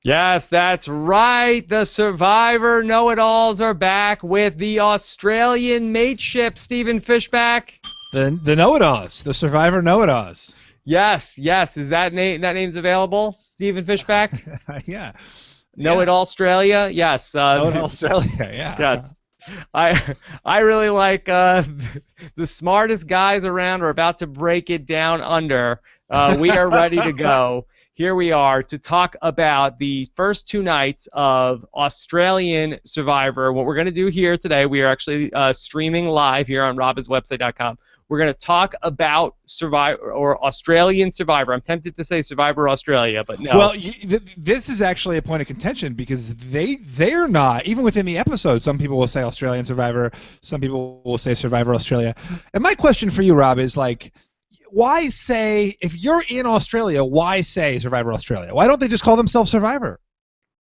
Yes, that's right. The Survivor Know-It-Alls are back with the Australian mateship, Stephen Fishbach. The know-it-alls, the Survivor know-it-alls. Yes, yes. Is that name's available, Stephen Fishbach? Yeah. Know-It Australia? Yes. Know-it Australia, yeah. Yes. I really like the smartest guys around are about to break it down under. We are ready to go. Here we are to talk about the first 2 nights of Australian Survivor. What we're going to do here today, we are actually streaming live here on robhasawebsite.com. We're going to talk about Survivor or Australian Survivor. I'm tempted to say Survivor Australia, but no. Well, this is actually a point of contention because they're not, even within the episode, some people will say Australian Survivor, some people will say Survivor Australia. And my question for you, Rob, is like, why say, if you're in Australia, why say Survivor Australia? Why don't they just call themselves Survivor?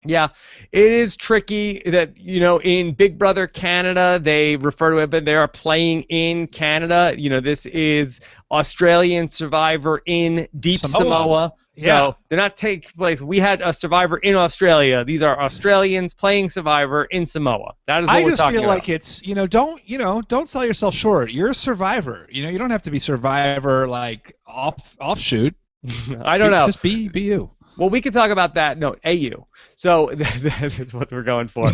Yeah, it is tricky that, in Big Brother Canada, they refer to it, but they are playing in Canada. This is Australian Survivor in Deep Samoa. So they're not taking place. We had a Survivor in Australia. These are Australians playing Survivor in Samoa. That is what we're talking about. I just feel like it's, don't sell yourself short. You're a Survivor. You don't have to be Survivor like offshoot. I don't know. Just be you. Well, we could talk about that. No, AU. So that's what we're going for.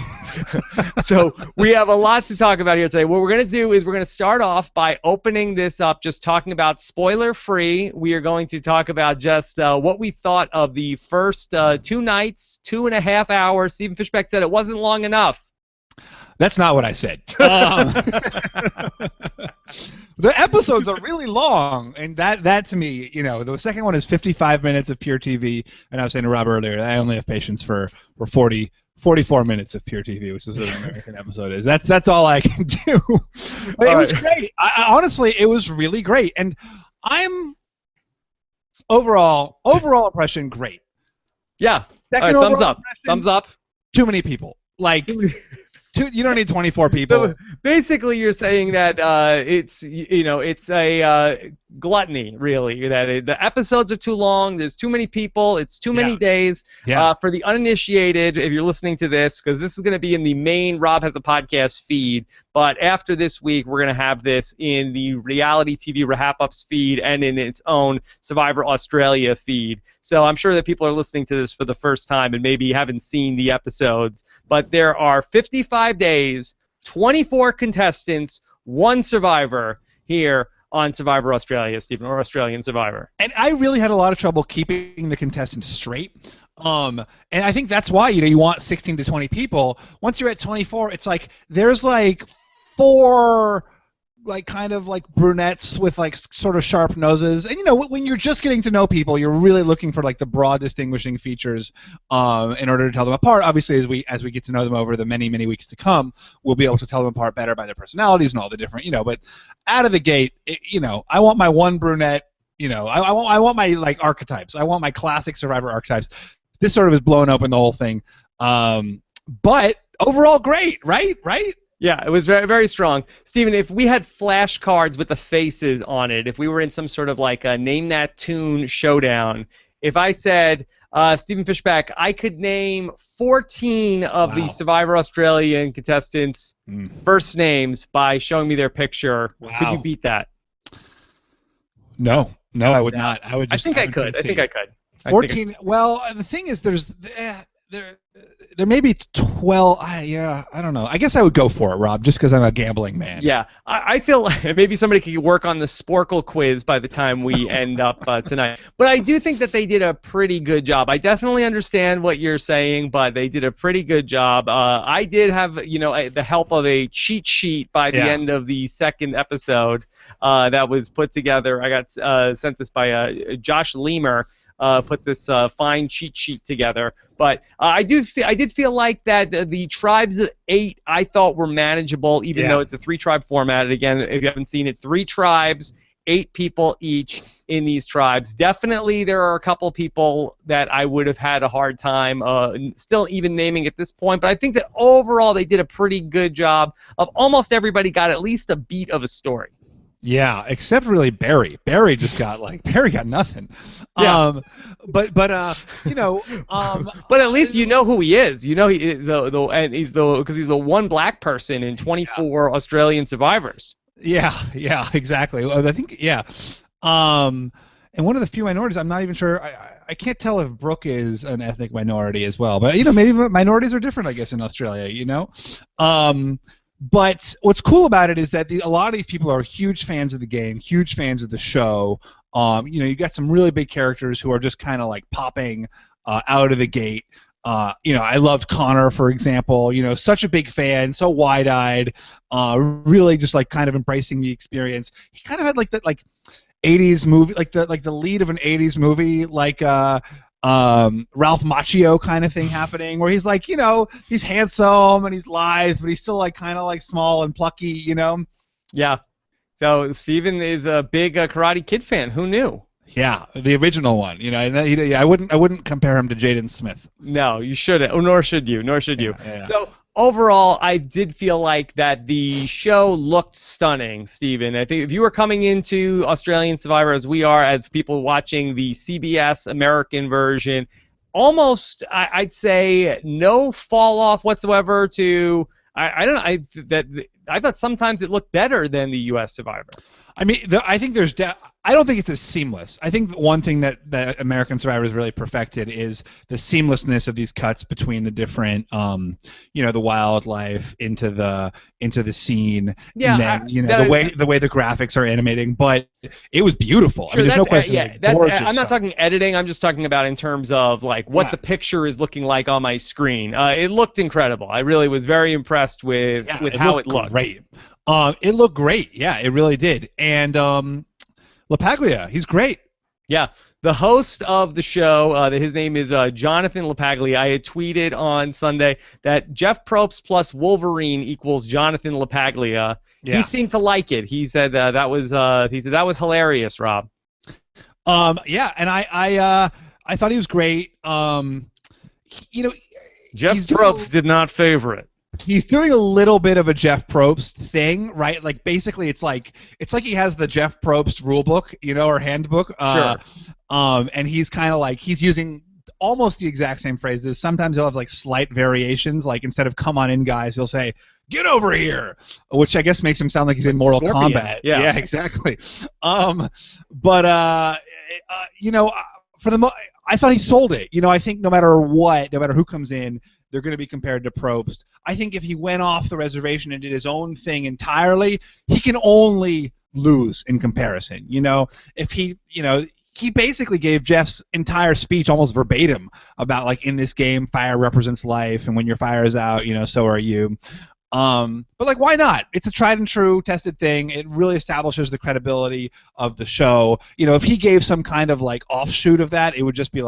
So we have a lot to talk about here today. What we're going to do is we're going to start off by opening this up, just talking about spoiler-free. We are going to talk about just what we thought of the first 2 nights, 2.5 hours. Stephen Fishbach said it wasn't long enough. That's not what I said. The episodes are really long, and that to me, the second one is 55 minutes of pure TV, and I was saying to Rob earlier, I only have patience for 44 minutes of pure TV, which is what an American episode is. That's all I can do. But it was great. Honestly, it was really great, and I'm overall impression great. Yeah. Second thumbs up. Thumbs up. Too many people. Like. You don't need 24 people. So basically, you're saying that it's a gluttony, really. That the episodes are too long. There's too many people. It's too many days. Yeah. For the uninitiated, if you're listening to this, because this is going to be in the main Rob Has a Podcast feed. But after this week, we're going to have this in the reality TV RHAP feed and in its own Survivor Australia feed. So I'm sure that people are listening to this for the first time and maybe haven't seen the episodes. But there are 55 days, 24 contestants, 1 survivor here on Survivor Australia, Stephen, or Australian Survivor. And I really had a lot of trouble keeping the contestants straight. And I think that's why you want 16 to 20 people. Once you're at 24, it's like there's like 4 kind of brunettes with sort of sharp noses, and when you're just getting to know people, you're really looking for the broad distinguishing features in order to tell them apart. Obviously, as we get to know them over the many weeks to come, we'll be able to tell them apart better by their personalities and all the different but out of the gate, I want my one brunette. I want my archetypes. I want my classic Survivor archetypes. This sort of has blown open the whole thing, but overall great, right? Yeah, it was very, very strong. Stephen, if we had flashcards with the faces on it, if we were in some sort of a Name That Tune showdown, if I said, Stephen Fishbach, I could name 14 of the Survivor Australian contestants' first names by showing me their picture, could you beat that? No, I would not. I would just. I think I could. 14. Well, the thing is, there may be 12. I don't know. I guess I would go for it, Rob, just because I'm a gambling man. Yeah, I feel like maybe somebody could work on the Sporkle quiz by the time we end up tonight. But I do think that they did a pretty good job. I definitely understand what you're saying, but they did a pretty good job. I did have, the help of a cheat sheet by the end of the second episode that was put together. I got sent this by Josh Leamer. Put this fine cheat sheet together, but I did feel like that the tribes of 8 I thought were manageable, even though it's a 3-tribe format. Again, if you haven't seen it, 3 tribes, 8 people each in these tribes. Definitely, there are a couple people that I would have had a hard time still even naming at this point, but I think that overall they did a pretty good job of almost everybody got at least a beat of a story. Yeah, except really Barry. Barry just got Barry got nothing. Yeah. But you know, But at least you know who he is. You know he is and because he's the one black person in 24 Australian survivors. yeah, exactly. I think and one of the few minorities. I'm not even sure. I can't tell if Brooke is an ethnic minority as well. But maybe minorities are different. I guess in Australia. But what's cool about it is that a lot of these people are huge fans of the game, huge fans of the show. You got some really big characters who are just kind of popping out of the gate. I loved Connor, for example. Such a big fan, so wide-eyed, really just kind of embracing the experience. He kind of had that 80s movie, the lead of an 80s movie, Ralph Macchio kind of thing happening, where he's he's handsome and he's lithe, but he's still kind of small and plucky, Yeah. So Stephen is a big Karate Kid fan. Who knew? Yeah, the original one. I wouldn't compare him to Jaden Smith. No, you shouldn't. Nor should you. Yeah. So overall, I did feel like that the show looked stunning, Stephen. I think if you were coming into Australian Survivor as we are, as people watching the CBS American version, almost I'd say no fall off whatsoever to I don't know I thought sometimes it looked better than the U.S. Survivor. I mean, I think I don't think it's as seamless. I think one thing that American Survivor has really perfected is the seamlessness of these cuts between the different, the wildlife into the scene. Yeah, and then, the way the graphics are animating. But it was beautiful. Sure, there's no question. I'm not talking editing. I'm just talking about in terms of what the picture is looking like on my screen. It looked incredible. I really was very impressed with how it looked. Great. It looked great. Yeah, it really did. And LaPaglia, he's great. Yeah, the host of the show, his name is Jonathan LaPaglia. I had tweeted on Sunday that Jeff Probst plus Wolverine equals Jonathan LaPaglia. Yeah. He seemed to like it. He said that was hilarious, Rob. Yeah, and I thought he was great. Jeff Probst did not favor it. He's doing a little bit of a Jeff Probst thing, right? Basically, it's like he has the Jeff Probst rule book, or handbook. Sure. And he's kind of he's using almost the exact same phrases. Sometimes he'll have slight variations. Instead of "come on in, guys," he'll say "get over here," which I guess makes him sound like he's in Mortal Kombat. Yeah, exactly. But I thought he sold it. I think no matter who comes in, they're going to be compared to Probst. I think if he went off the reservation and did his own thing entirely, he can only lose in comparison. If he basically gave Jeff's entire speech almost verbatim about in this game, fire represents life, and when your fire is out, so are you. But why not? It's a tried and true, tested thing. It really establishes the credibility of the show. If he gave some kind of offshoot of that, it would just be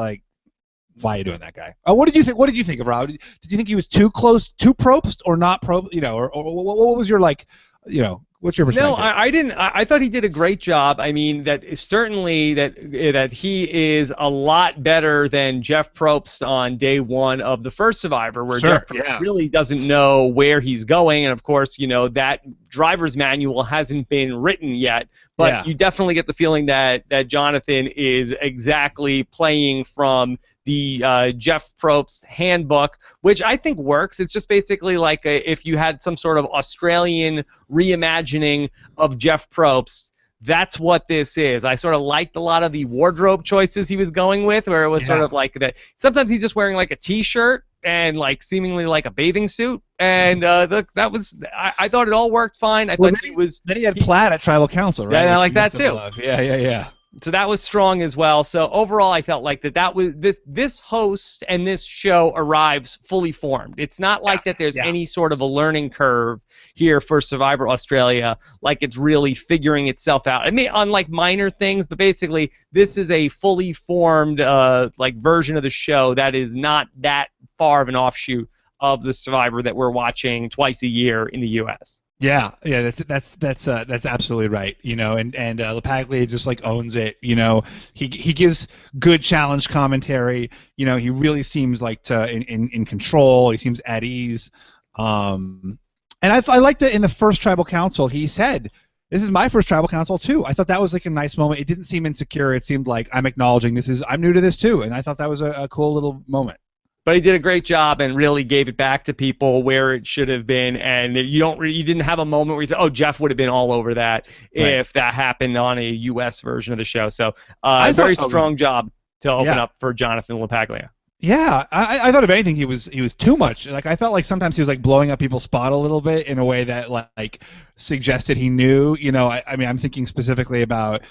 why are you doing that, guy? What did you think? What did you think of Rob? Did you think he was too close to Probst or not Probst? Or what was your what's your perspective? No, I didn't. I thought he did a great job. I mean, certainly that he is a lot better than Jeff Probst on day one of the first Survivor, where Jeff Probst really doesn't know where he's going, and of course, that driver's manual hasn't been written yet. But you definitely get the feeling that Jonathan is exactly playing from the Jeff Probst handbook, which I think works. It's just basically if you had some sort of Australian reimagining of Jeff Probst, that's what this is. I sort of liked a lot of the wardrobe choices he was going with, where it was sort of that. Sometimes he's just wearing a T-shirt and seemingly a bathing suit, and that was. I thought it all worked fine. I thought Then he had plaid at Tribal Council, right? Yeah, I like that too. Yeah. So that was strong as well. So overall, I felt like that was this host and this show arrives fully formed. It's not that there's any sort of a learning curve here for Survivor Australia, it's really figuring itself out. I mean, on minor things, but basically this is a fully formed version of the show that is not that far of an offshoot of the Survivor that we're watching twice a year in the U.S. Yeah, that's absolutely right. And LaPaglia just owns it. He gives good challenge commentary. He really seems in control. He seems at ease. And I liked that in the first Tribal Council he said, This is my first tribal council too. I thought that was like a nice moment. It didn't seem insecure. It seemed like I'm acknowledging I'm new to this too, and I thought that was a cool little moment. But he did a great job and really gave it back to people where it should have been. And you didn't have a moment where you said, "Oh, Jeff would have been all over that if that happened on a U.S. version of the show." So, very strong job to open up for Jonathan LaPaglia. Yeah, I thought if anything he was too much. Like I felt like sometimes he was like blowing up people's spot a little bit in a way that like suggested he knew. You know, I mean, I'm thinking specifically about.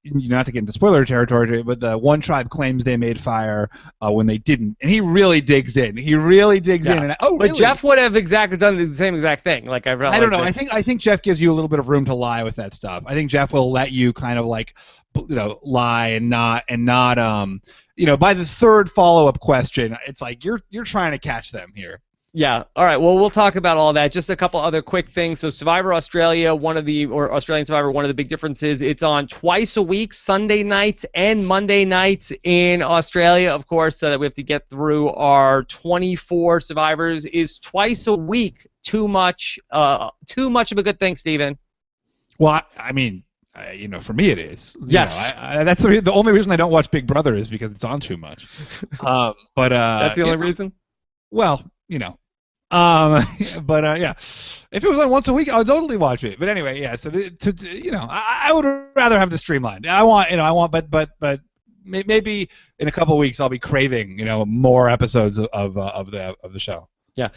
Not to get into spoiler territory, but the one tribe claims they made fire when they didn't, and he really digs in. He really digs in. And, but Jeff would have done the same exact thing. Like I don't know. I think Jeff gives you a little bit of room to lie with that stuff. I think Jeff will let you kind of like, lie and not. By the third follow-up question, it's like you're trying to catch them here. Yeah. All right. Well, we'll talk about all that. Just a couple other quick things. So Survivor Australia, Australian Survivor, one of the big differences, it's on twice a week, Sunday nights and Monday nights in Australia. Of course, we have to get through our 24 survivors. Is twice a week too much of a good thing, Stephen? Well, I mean, for me it is. Yes. That's the only reason I don't watch Big Brother is because it's on too much. But that's the only reason? Well, yeah. If it was on once a week, I would totally watch it. But anyway, yeah. So I would rather have the streamlined. But maybe in a couple of weeks I'll be craving, more episodes of the show. Yeah.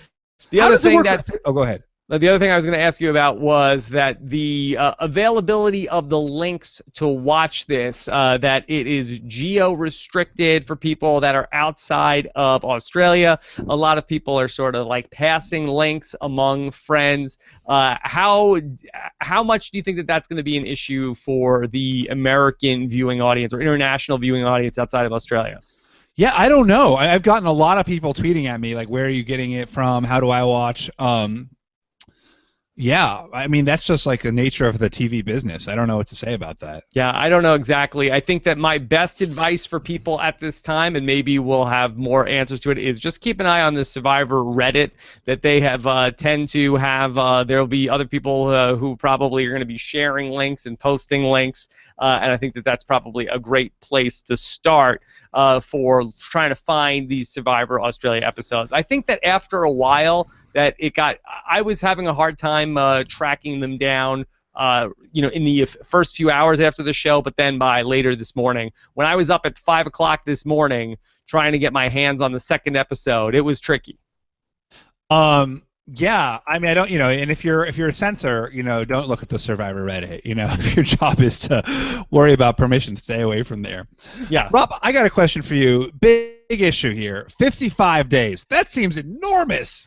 The other thing go ahead. The other thing I was going to ask you about was that the availability of the links to watch this, that it is geo-restricted for people that are outside of Australia. A lot of people are sort of like passing links among friends. How much do you think that that's going to be an issue for the American viewing audience or international viewing audience outside of Australia? Yeah, I don't know. I've gotten a lot of people tweeting at me, like, where are you getting it from? How do I watch? Yeah, I mean, that's just like the nature of the TV business. I don't know what to say about that. Yeah, I don't know exactly. I think that my best advice for people at this time, and maybe we'll have more answers to it, is just keep an eye on the Survivor Reddit that they have tend to have. There'll be other people who probably are going to be sharing links and posting links, and I think that that's probably a great place to start for trying to find these Survivor Australia episodes. I think that after a while, I was having a hard time tracking them down, in the first few hours after the show, but then by later this morning, when I was up at 5 o'clock this morning trying to get my hands on the second episode, it was tricky. Yeah, I mean, I don't, and if you're a censor, don't look at the Survivor Reddit. If your job is to worry about permission, stay away from there. Yeah. Rob, I got a question for you. Big issue here. 55 days. That seems enormous.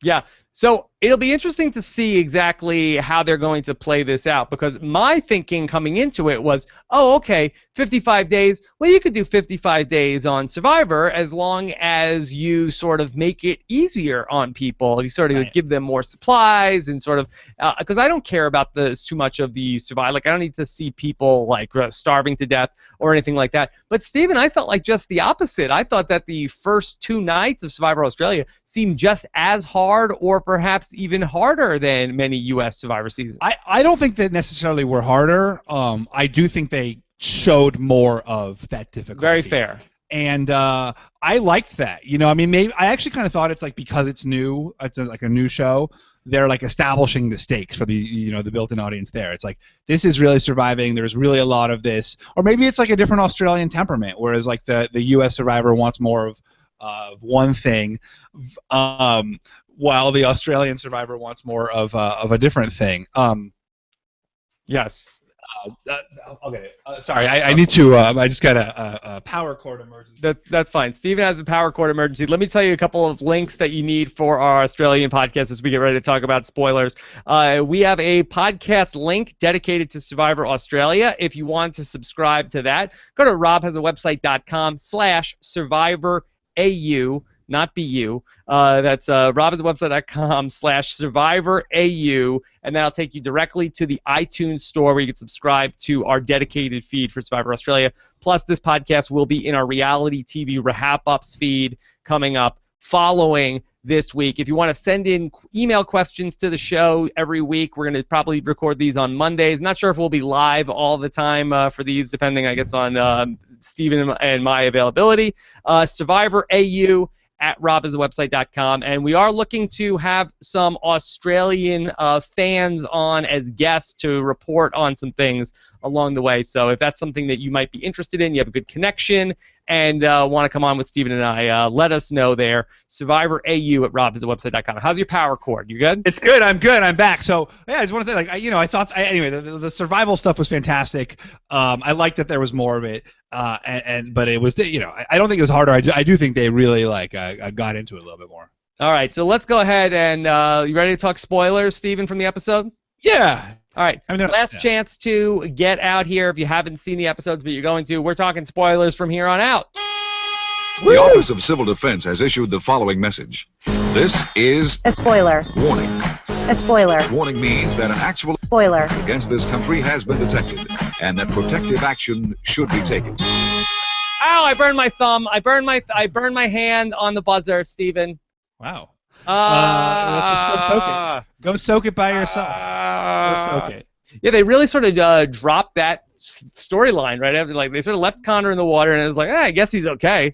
Yeah, so it'll be interesting to see exactly how they're going to play this out, because my thinking coming into it was, oh, okay, 55 days. Well, you could do 55 days on Survivor as long as you sort of make it easier on people. You sort of give them more supplies and sort of, because I don't care about too much of the Survivor. Like, I don't need to see people like starving to death or anything like that. But Stephen, I felt like just the opposite. I thought that the first 2 nights of Survivor Australia seemed just as hard, or perhaps even harder than many U.S. Survivor seasons. I don't think that necessarily were harder. I do think they showed more of that difficulty. Very fair. And I liked that. I mean, maybe I actually kind of thought it's like because it's new, like a new show, they're like establishing the stakes for the the built-in audience there. It's like, this is really surviving. There's really a lot of this, or maybe it's like a different Australian temperament, whereas like the U.S. Survivor wants more of one thing, while the Australian Survivor wants more of a different thing. Yes. Okay. Sorry, I need to. I just got a power cord emergency. That's fine. Steven has a power cord emergency. Let me tell you a couple of links that you need for our Australian podcast as we get ready to talk about spoilers. We have a podcast link dedicated to Survivor Australia. If you want to subscribe to that, go to robhasawebsite.com/SurvivorAU. Not BU. That's robhasawebsite.com/SurvivorAU, and that'll take you directly to the iTunes store where you can subscribe to our dedicated feed for Survivor Australia. Plus, this podcast will be in our reality TV RHAP Ups feed coming up following this week. If you want to send in email questions to the show every week, we're going to probably record these on Mondays. Not sure if we'll be live all the time for these, depending, I guess, on Stephen and my availability. SurvivorAU@robisawebsite.com, and we are looking to have some Australian fans on as guests to report on some things along the way. So if that's something that you might be interested in, you have a good connection, and want to come on with Stephen and I, let us know there. SurvivorAU@robisawebsite.com. How's your power cord? You good? It's good. I'm good. I'm back. So yeah, I just want to say, like, I thought anyway, the survival stuff was fantastic. I liked that there was more of it, but it was, I don't think it was harder. I do think they really got into it a little bit more. All right, so let's go ahead and you ready to talk spoilers, Stephen, from the episode? Yeah. All right, last chance to get out here if you haven't seen the episodes, but you're going to. We're talking spoilers from here on out. The Office of Civil Defense has issued the following message. This is a spoiler. Warning. A spoiler. Warning means that an actual spoiler against this country has been detected, and that protective action should be taken. Ow! I burned my thumb. I burned my hand on the buzzer, Stephen. Wow. Let's just go soak it. Go soak it by yourself. Go soak it. Yeah, they really sort of dropped that storyline right after. Like, they sort of left Connor in the water, and it was like, I guess he's okay.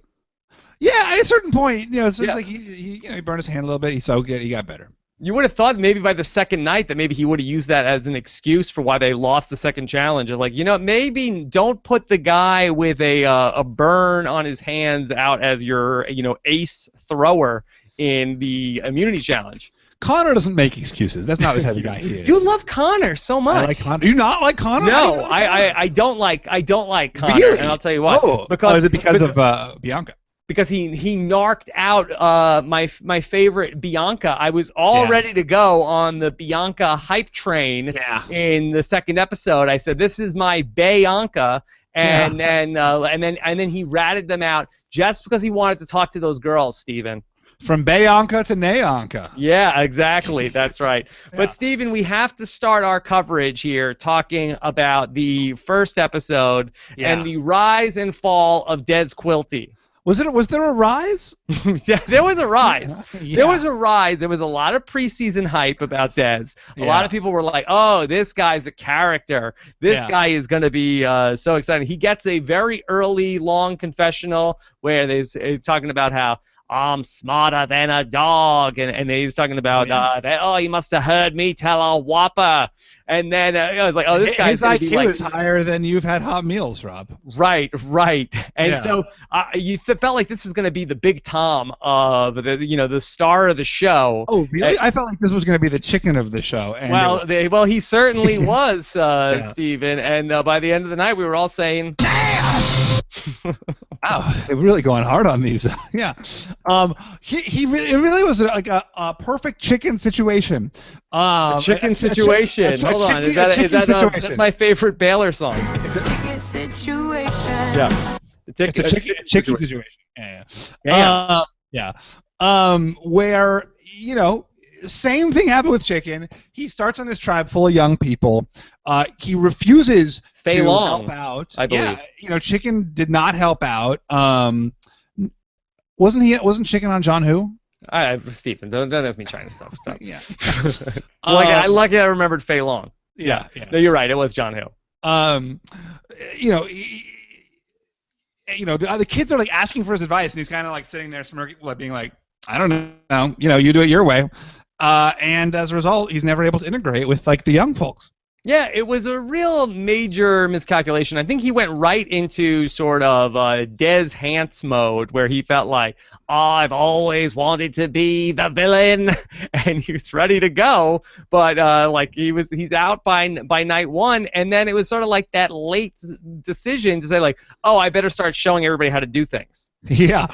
Yeah, at a certain point, it's like he burned his hand a little bit. He soaked it. He got better. You would have thought maybe by the second night that maybe he would have used that as an excuse for why they lost the second challenge. Or like, maybe don't put the guy with a burn on his hands out as your ace thrower in the immunity challenge. Connor doesn't make excuses. That's not the type of guy he is. You love Connor so much. I like Connor. Do you not like Connor? No, I don't like Connor, really? and I'll tell you why. Is it because of Bianca? Because he narked out my favorite Bianca. I was all ready to go on the Bianca hype train in the second episode. I said, "This is my Bianca," and then he ratted them out just because he wanted to talk to those girls, Stephen. From Bianca to Nayanka. Yeah, exactly. That's right. But Stephen, we have to start our coverage here talking about the first episode and the rise and fall of Des Quilty. Was there a rise? Yeah, there was a rise. There was a rise. There was a lot of preseason hype about Des. A lot of people were like, "Oh, this guy's a character. This guy is going to be so exciting." He gets a very early, long confessional where he's talking about how I'm smarter than a dog, and he's talking about you must have heard me tell a whopper, and then I was like, oh, this guy's his IQ is higher than you've had hot meals, Rob. Right, and so you felt like this is going to be the big Tom of the star of the show. Oh, really? I felt like this was going to be the chicken of the show. And he certainly was, Stephen, and by the end of the night, we were all saying, wow, they're really going hard on these. Yeah. It really was like a perfect chicken situation. Chicken situation. Hold on. Is that my favorite Baylor song? chicken situation. Yeah. It's a chicken situation. Where, same thing happened with Chicken. He starts on this tribe full of young people. He refuses to help out. I believe. Yeah, Chicken did not help out. Wasn't Chicken on John Who? Stephen, don't ask me China stuff. Stop. Yeah. I remembered Fei Long. Yeah. No, you're right. It was John Who. The kids are like asking for his advice, and he's kind of like sitting there smirking, being like, I don't know, you do it your way. And as a result, he's never able to integrate with like the young folks. Yeah, it was a real major miscalculation. I think he went right into sort of Des Hance mode, where he felt like, I've always wanted to be the villain, and he was ready to go. But he's out by night one, and then it was sort of like that late decision to say like, oh, I better start showing everybody how to do things. Yeah.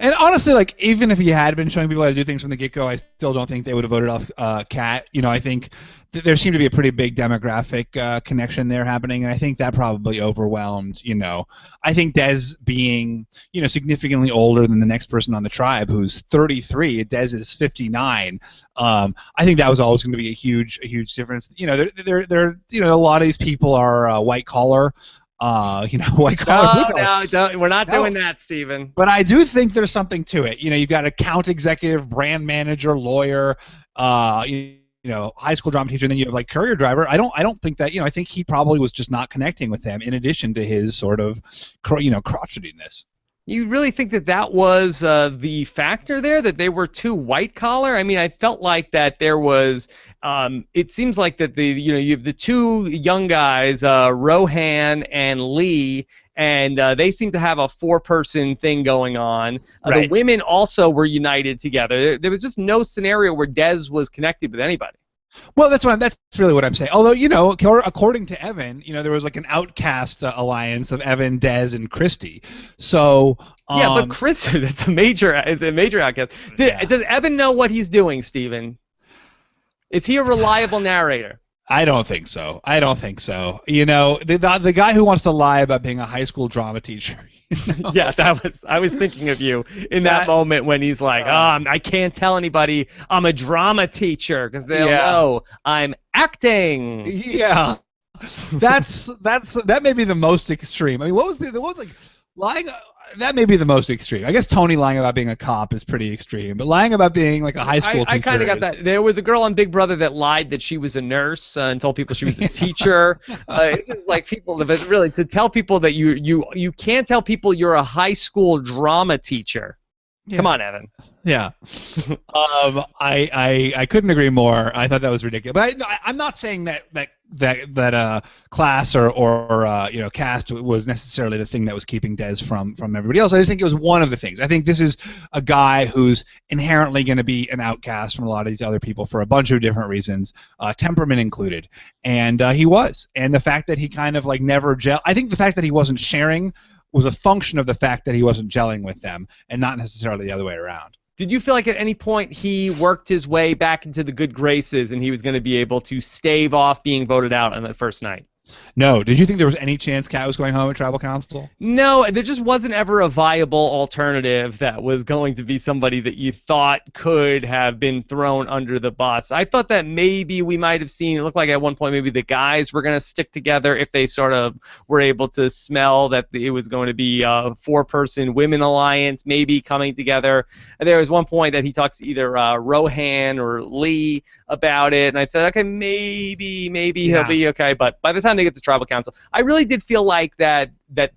And honestly, like, even if he had been showing people how to do things from the get-go, I still don't think they would have voted off Kat. I think there seemed to be a pretty big demographic connection there happening, and I think that probably overwhelmed, I think Des being, significantly older than the next person on the tribe, who's 33, Des is 59. I think that was always going to be a huge difference. A lot of these people are white collar. white collar, blue collar. No, don't, we're not doing that, Stephen. But I do think there's something to it. You've got account executive, brand manager, lawyer, high school drama teacher, and then you have like courier driver. I don't think that. I think he probably was just not connecting with them. In addition to his sort of, crotchetiness. You really think that was the factor there, that they were too white collar? I mean, I felt like that there was. It seems like that you have the two young guys, Rohan and Lee, and they seem to have a four-person thing going on. Right. The women also were united together. There was just no scenario where Des was connected with anybody. Well, that's really what I'm saying. Although, according to Evan, there was like an outcast alliance of Evan, Des, and Christy. So yeah, but Chris, it's a major outcast. Does Evan know what he's doing, Stephen? Is he a reliable narrator? I don't think so. The guy who wants to lie about being a high school drama teacher. Yeah, I was thinking of you in that moment when he's like, I can't tell anybody I'm a drama teacher because they'll know I'm acting. Yeah, that may be the most extreme. I mean, what was like lying? That may be the most extreme. I guess Tony lying about being a cop is pretty extreme, but lying about being like a high school teacher. I kind of got that. There was a girl on Big Brother that lied that she was a nurse and told people she was a teacher. It's just like people, really, to tell people that you can't tell people you're a high school drama teacher. Yeah. Come on, Evan. Yeah. I couldn't agree more. I thought that was ridiculous. But I'm not saying that class or cast was necessarily the thing that was keeping Des from everybody else. I just think it was one of the things. I think this is a guy who's inherently going to be an outcast from a lot of these other people for a bunch of different reasons, temperament included. And he was. And the fact that he kind of like never gel. I think the fact that he wasn't sharing was a function of the fact that he wasn't gelling with them, and not necessarily the other way around. Did you feel like at any point he worked his way back into the good graces and he was going to be able to stave off being voted out on that first night? No. Did you think there was any chance Kat was going home at tribal council? No, there just wasn't ever a viable alternative that was going to be somebody that you thought could have been thrown under the bus. I thought that maybe we might have seen, it looked like at one point maybe the guys were going to stick together if they sort of were able to smell that it was going to be a four-person women alliance maybe coming together. And there was one point that he talks to either Rohan or Lee about it, and I thought, okay, maybe he'll be okay. But by the time they get to tribal council, I really did feel like that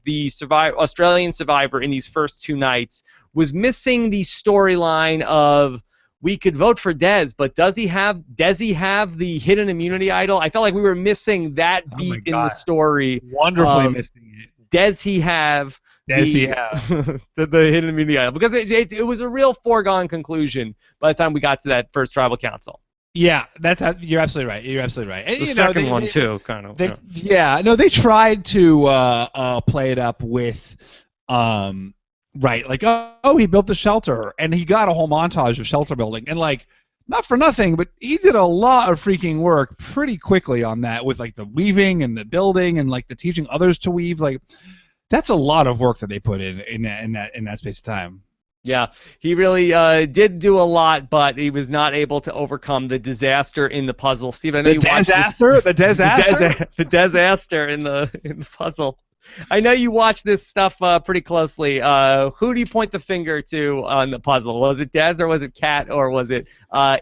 the Australian survivor in these first two nights was missing the storyline of we could vote for Des, but does he have the hidden immunity idol? I felt like we were missing that beat in the story. Wonderfully missing it. Does he have the hidden immunity idol? Because it was a real foregone conclusion by the time we got to that first tribal council. Yeah, you're absolutely right. And, the second one too, kind of. They tried to play it up with, like, he built a shelter, and he got a whole montage of shelter building, and like, not for nothing, but he did a lot of freaking work pretty quickly on that with like the weaving and the building and like the teaching others to weave. Like, that's a lot of work that they put in that space of time. Yeah, he really did do a lot, but he was not able to overcome the disaster in the puzzle. Steve, I know you watched the disaster in the puzzle. I know you watched this stuff pretty closely. Who do you point the finger to on the puzzle? Was it Des or was it Kat or was it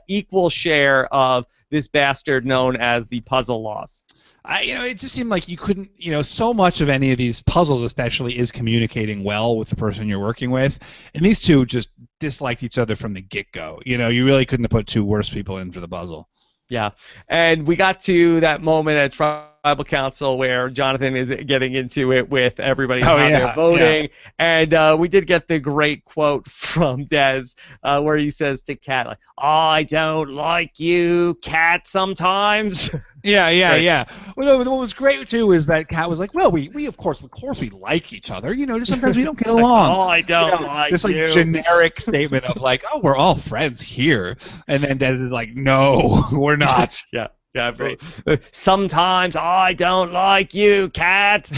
equal share of this bastard known as the puzzle loss? It just seemed like you couldn't, so much of any of these puzzles especially is communicating well with the person you're working with. And these two just disliked each other from the get-go. You really couldn't have put two worse people in for the puzzle. Yeah. And we got to that moment at tribal council where Jonathan is getting into it with everybody how they're voting. Yeah. And we did get the great quote from Des where he says to Kat, like, I don't like you, Kat, sometimes. Yeah. Well, what was great too is that Kat was like, well, we of course we like each other. Just sometimes we don't get along. Oh, I don't like this like you. Generic statement of like, oh, we're all friends here, and then Des is like, no, we're not. Yeah. Sometimes I don't like you, Kat.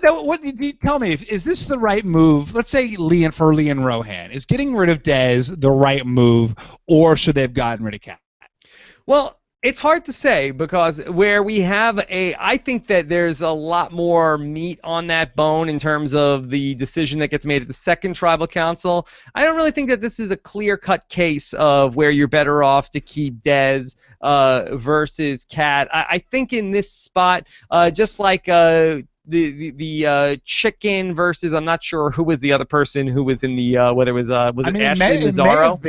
Tell me, is this the right move? Let's say Lee and Rohan. Is getting rid of Des the right move, or should they have gotten rid of Kat? Well, It's hard to say because where we have I think that there's a lot more meat on that bone in terms of the decision that gets made at the second tribal council. I don't really think that this is a clear-cut case of where you're better off to keep Dez versus Kat. I think in this spot, just like the chicken versus, I'm not sure who was the other person who was in the whether it was it Ashley Mazzaro?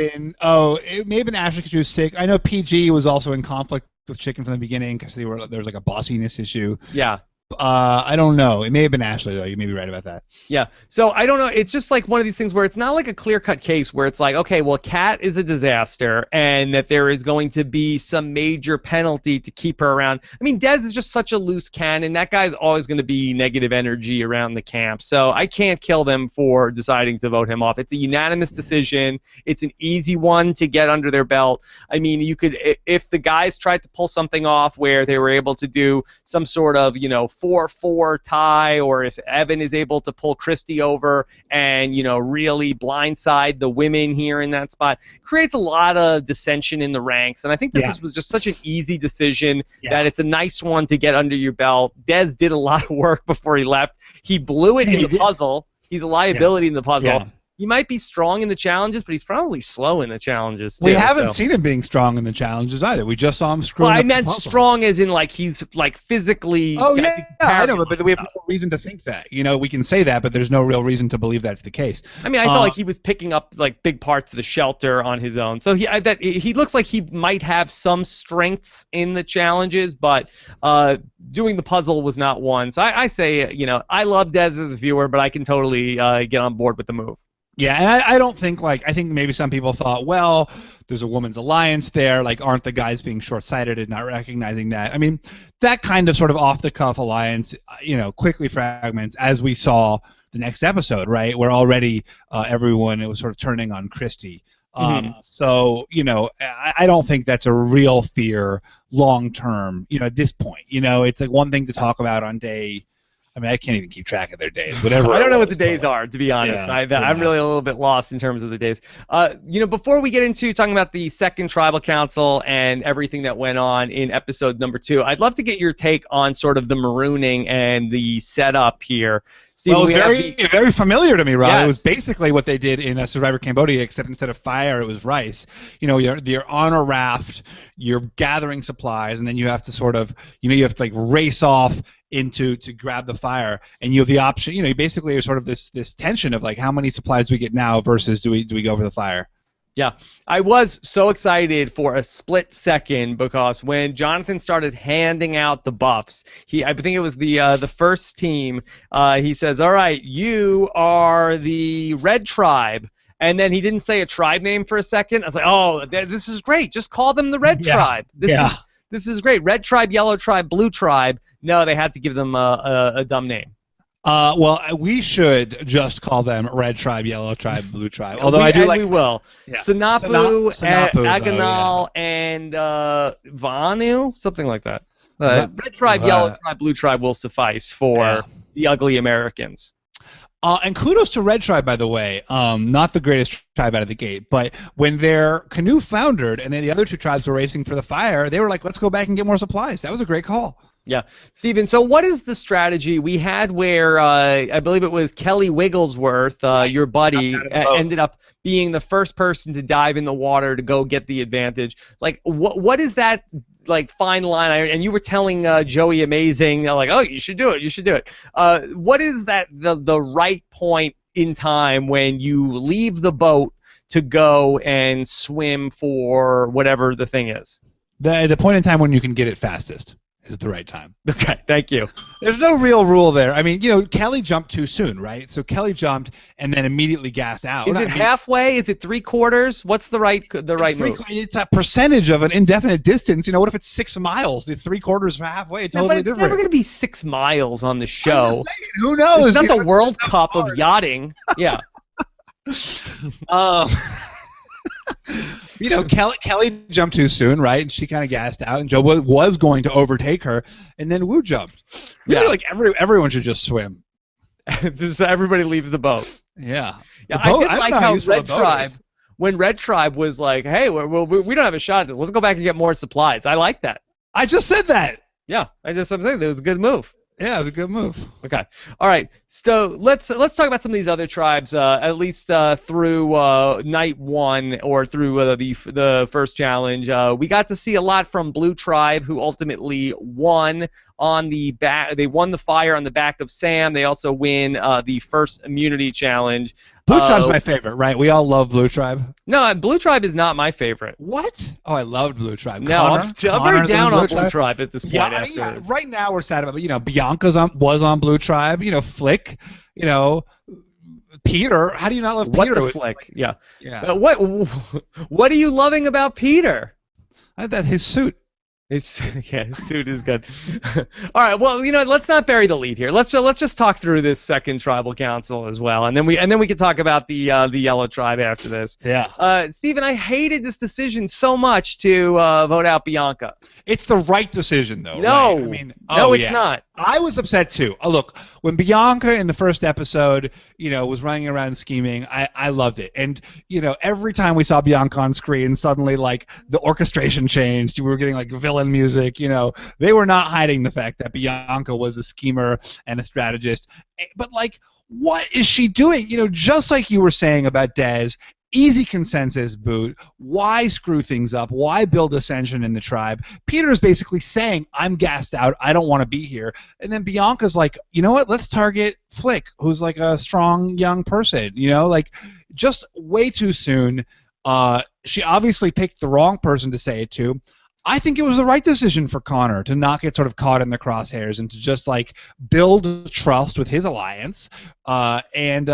It may have been Ashley because she was sick. I know PG was also in conflict with Chicken from the beginning because there was like a bossiness issue. Yeah. I don't know. It may have been Ashley though. You may be right about that. Yeah. So I don't know. It's just like one of these things where it's not like a clear-cut case where it's like, okay, well, Kat is a disaster, and that there is going to be some major penalty to keep her around. I mean, Dez is just such a loose cannon. That guy's always going to be negative energy around the camp. So I can't kill them for deciding to vote him off. It's a unanimous decision. It's an easy one to get under their belt. I mean, you could, if the guys tried to pull something off where they were able to do some sort of, 4-4 tie, or if Evan is able to pull Christie over and, really blindside the women here in that spot, creates a lot of dissension in the ranks. And I think that this was just such an easy decision that it's a nice one to get under your belt. Dez did a lot of work before he left. He blew it in the puzzle. He's a liability in the puzzle. Yeah. He might be strong in the challenges, but he's probably slow in the challenges, too. We haven't seen him being strong in the challenges either. We just saw him screwing up I meant the puzzle. strong as in, like, he's, like, physically... Oh, yeah, I know, but we have no reason to think that. We can say that, but there's no real reason to believe that's the case. I mean, I felt like he was picking up, like, big parts of the shelter on his own. So he looks like he might have some strengths in the challenges, but doing the puzzle was not one. So I say, I love Dez as a viewer, but I can totally get on board with the move. Yeah, and I don't think, I think maybe some people thought, well, there's a women's alliance there, aren't the guys being short-sighted and not recognizing that? I mean, that kind of sort of off-the-cuff alliance, quickly fragments, as we saw the next episode, right, where already everyone, it was sort of turning on Christie. So, I don't think that's a real fear long-term, at this point. It's like one thing to talk about on day... I mean, I can't even keep track of their days. Whatever. I don't know what the days are, to be honest. Yeah, I'm really a little bit lost in terms of the days. Before we get into talking about the second tribal council and everything that went on in episode number 2, I'd love to get your take on sort of the marooning and the setup here. Well, it was very familiar to me, Rob. Yes. It was basically what they did in Survivor Cambodia, except instead of fire, it was rice. You're on a raft, you're gathering supplies, and then you have to sort of, you have to race off to grab the fire, and you have the option. You basically are sort of this tension of how many supplies do we get now versus do we go for the fire. Yeah, I was so excited for a split second because when Jonathan started handing out the buffs, I think it was the first team, he says, all right, you are the red tribe. And then he didn't say a tribe name for a second. I was like, oh, this is great. Just call them the red tribe. This is great. Red tribe, yellow tribe, blue tribe. No, they had to give them a dumb name. Well, we should just call them Red Tribe, Yellow Tribe, Blue Tribe. Although we will. Yeah. Sanapu, Aganal, and Vanu, something like that. Red Tribe, Yellow Tribe, Blue Tribe will suffice for the ugly Americans. And kudos to Red Tribe, by the way. Not the greatest tribe out of the gate, but when their canoe foundered and then the other two tribes were racing for the fire, they were like, let's go back and get more supplies. That was a great call. Yeah. Stephen, so what is the strategy we had where I believe it was Kelly Wigglesworth, your buddy, ended up being the first person to dive in the water to go get the advantage? What is that fine line? And you were telling Joey Amazing, oh, you should do it. What is that the right point in time when you leave the boat to go and swim for whatever the thing is? The point in time when you can get it fastest is the right time. Okay, thank you. There's no real rule there. I mean, Kelly jumped too soon, right? So Kelly jumped and then immediately gassed out. Is it halfway? Is it 3/4? What's the right move? It's a percentage of an indefinite distance. What if it's 6 miles? The 3/4 are halfway. It's totally different. It's never going to be 6 miles on the show. I'm just saying, who knows? It's not the World Cup of yachting. Yeah. Kelly jumped too soon, right? And she kind of gassed out, and Joe was going to overtake her, and then Wu jumped. Really, everyone should just swim. Everybody leaves the boat. Yeah. Yeah, I did like how Red Tribe when Red Tribe was like, hey, we don't have a shot at this. Let's go back and get more supplies. I like that. I just said that. Yeah, I'm saying it was a good move. Yeah, it was a good move. Okay. All right. So let's talk about some of these other tribes, at least through night 1 or through the first challenge. We got to see a lot from Blue Tribe, who ultimately won on the back. They won the fire on the back of Sam. They also win the first immunity challenge. Blue Tribe's my favorite, right? We all love Blue Tribe. No, Blue Tribe is not my favorite. What? Oh, I loved Blue Tribe. No, I'm very down on Blue Tribe at this point. Yeah, right now we're sad about it. Bianca was on Blue Tribe. Flick. Peter. How do you not love Peter? What the Flick? Yeah. Yeah. What are you loving about Peter? His suit. His suit is good. All right, well, let's not bury the lead here. Let's just talk through this second tribal council as well, and then we can talk about the yellow tribe after this. Yeah. Stephen, I hated this decision so much to vote out Bianca. It's the right decision, though. No, right? no, it's not. I was upset too. Look, when Bianca in the first episode, was running around scheming, I loved it. And every time we saw Bianca on screen, suddenly like the orchestration changed. We were getting like villain music. They were not hiding the fact that Bianca was a schemer and a strategist. But like, what is she doing? Just like you were saying about Dez. Easy consensus boot. Why screw things up? Why build ascension in the tribe? Peter is basically saying, I'm gassed out. I don't want to be here. And then Bianca's like, you know what? Let's target Flick, who's like a strong young person. Just way too soon. She obviously picked the wrong person to say it to. I think it was the right decision for Connor to not get sort of caught in the crosshairs and to just like build trust with his alliance and